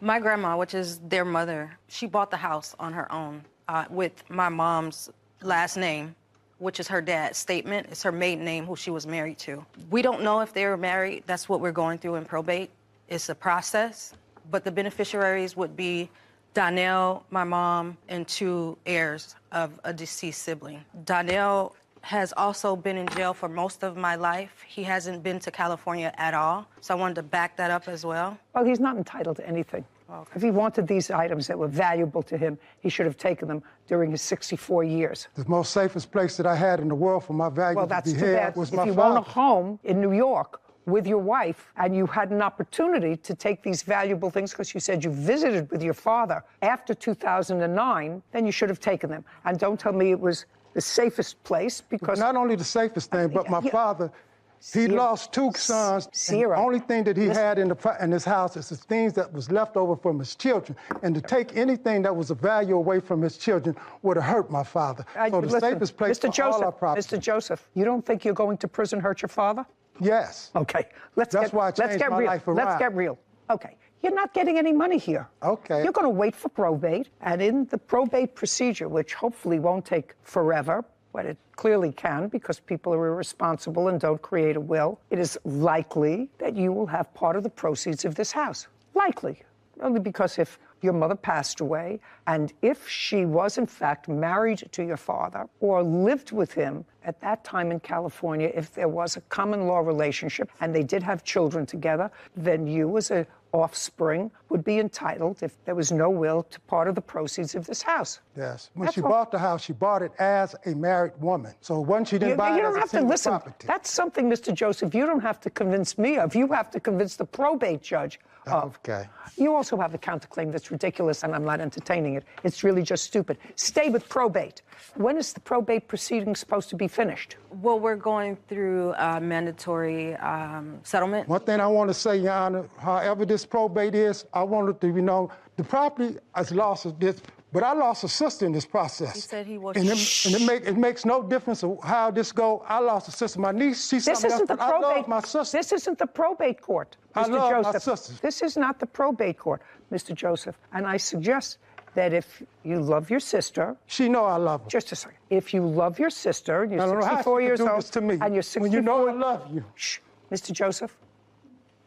My grandma, which is their mother, she bought the house on her own with my mom's last name, which is her dad's statement. It's her maiden name, who she was married to. We don't know if they were married. That's what we're going through in probate. It's a process, but the beneficiaries would be Donnell, my mom, and 2 heirs of a deceased sibling. Donnell has also been in jail for most of my life. He hasn't been to California at all, so I wanted to back that up as well. Well, he's not entitled to anything. Okay. If he wanted these items that were valuable to him, he should have taken them during his 64 years. The most safest place that I had in the world for my valuables to be held was my father. If you own a home in New York with your wife and you had an opportunity to take these valuable things because you said you visited with your father after 2009, then you should have taken them. And don't tell me it was the safest place because... Not only the safest thing, but my father... He lost 2 sons. The only thing that he had in his house is the things that was left over from his children. And to take anything that was of value away from his children would have hurt my father. So the safest place for all our property. Mr. Joseph, you don't think you're going to prison hurt your father? Yes. Okay. That's why I changed my life around. Let's get real. Okay. You're not getting any money here. Okay. You're going to wait for probate. And in the probate procedure, which hopefully won't take forever, but it clearly can because people are irresponsible and don't create a will, it is likely that you will have part of the proceeds of this house. Likely. Only because if your mother passed away and if she was in fact married to your father or lived with him at that time in California, if there was a common law relationship and they did have children together, then you as a offspring would be entitled, if there was no will, to part of the proceeds of this house. Yes. When she bought the house, she bought it as a married woman. So once she didn't buy it as a single property. That's something, Mr. Joseph, you don't have to convince me of. You have to convince the probate judge of. Okay. You also have a counterclaim that's ridiculous, and I'm not entertaining it. It's really just stupid. Stay with probate. When is the probate proceeding supposed to be finished? Well, we're going through mandatory settlement. One thing I want to say, Your Honor, however this probate is, I wanted to, the property has lost this, but I lost a sister in this process. He said he was. And it makes no difference of how this go. I lost a sister. My niece, she's something else, but I love my sister. This isn't the probate court, Mr. I love Joseph. my sisters. This is not the probate court, Mr. Joseph. And I suggest that if you love your sister... She know I love her. Just a second. If you love your sister, you're 64 years old, to me. and you're 64... When you know I love you. Shh. Mr. Joseph.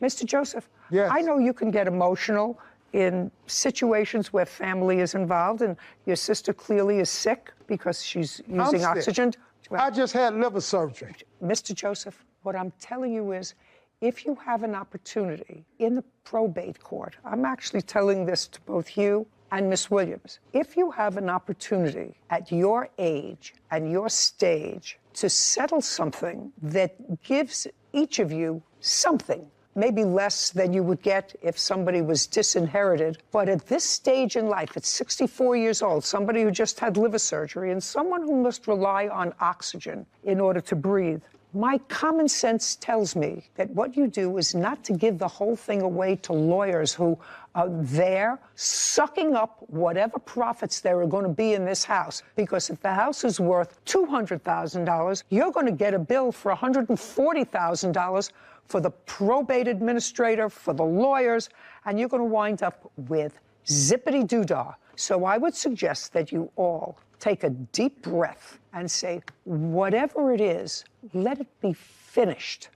Mr. Joseph. Yes. I know you can get emotional in situations where family is involved, and your sister clearly is sick because she's using oxygen. I just had liver surgery. Mr. Joseph, what I'm telling you is, if you have an opportunity in the probate court, I'm actually telling this to both you and Miss Williams, if you have an opportunity at your age and your stage to settle something that gives each of you something, maybe less than you would get if somebody was disinherited, but at this stage in life, at 64 years old, somebody who just had liver surgery and someone who must rely on oxygen in order to breathe, My common sense tells me that what you do is not to give the whole thing away to lawyers who are there sucking up whatever profits there are going to be in this house. Because if the house is worth $200,000, you're going to get a bill for $140,000 for the probate administrator, for the lawyers, and you're going to wind up with zippity-doo-dah. So I would suggest that you all take a deep breath and say, whatever it is, let it be finished.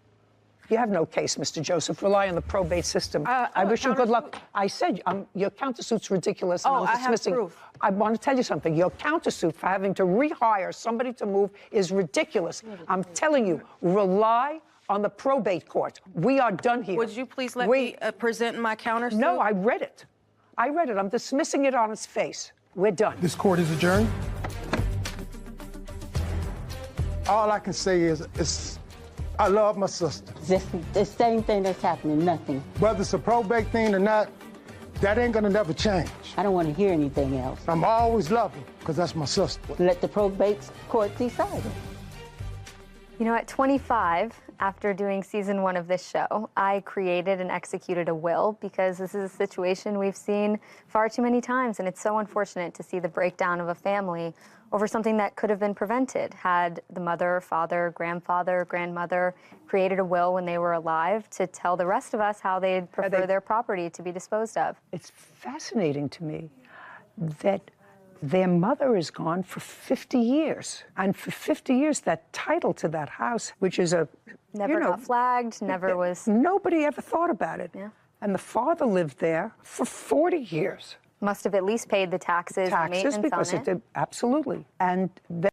You have no case, Mr. Joseph. Rely on the probate system. I wish you good luck. I said your countersuit's ridiculous. And I'm dismissing. I have proof. I want to tell you something. Your countersuit for having to rehire somebody to move is ridiculous. I'm telling you, rely on the probate court. We are done here. Would you please let me present my countersuit? No, I read it. I read it. I'm dismissing it on its face. We're done. This court is adjourned. All I can say is I love my sister. Just the same thing that's happening, nothing. Whether it's a probate thing or not, that ain't gonna never change. I don't want to hear anything else. I'm always loving because that's my sister. Let the probate court decide it. You know, at 25, after doing season 1 of this show, I created and executed a will because this is a situation we've seen far too many times, and it's so unfortunate to see the breakdown of a family over something that could have been prevented had the mother, father, grandfather, grandmother created a will when they were alive to tell the rest of us how they'd prefer their property to be disposed of. It's fascinating to me that their mother is gone for 50 years. And for 50 years, that title to that house, which is Never got flagged, never was... Nobody ever thought about it. Yeah. And the father lived there for 40 years. Must have at least paid the taxes and maintenance because on it did, absolutely. And then...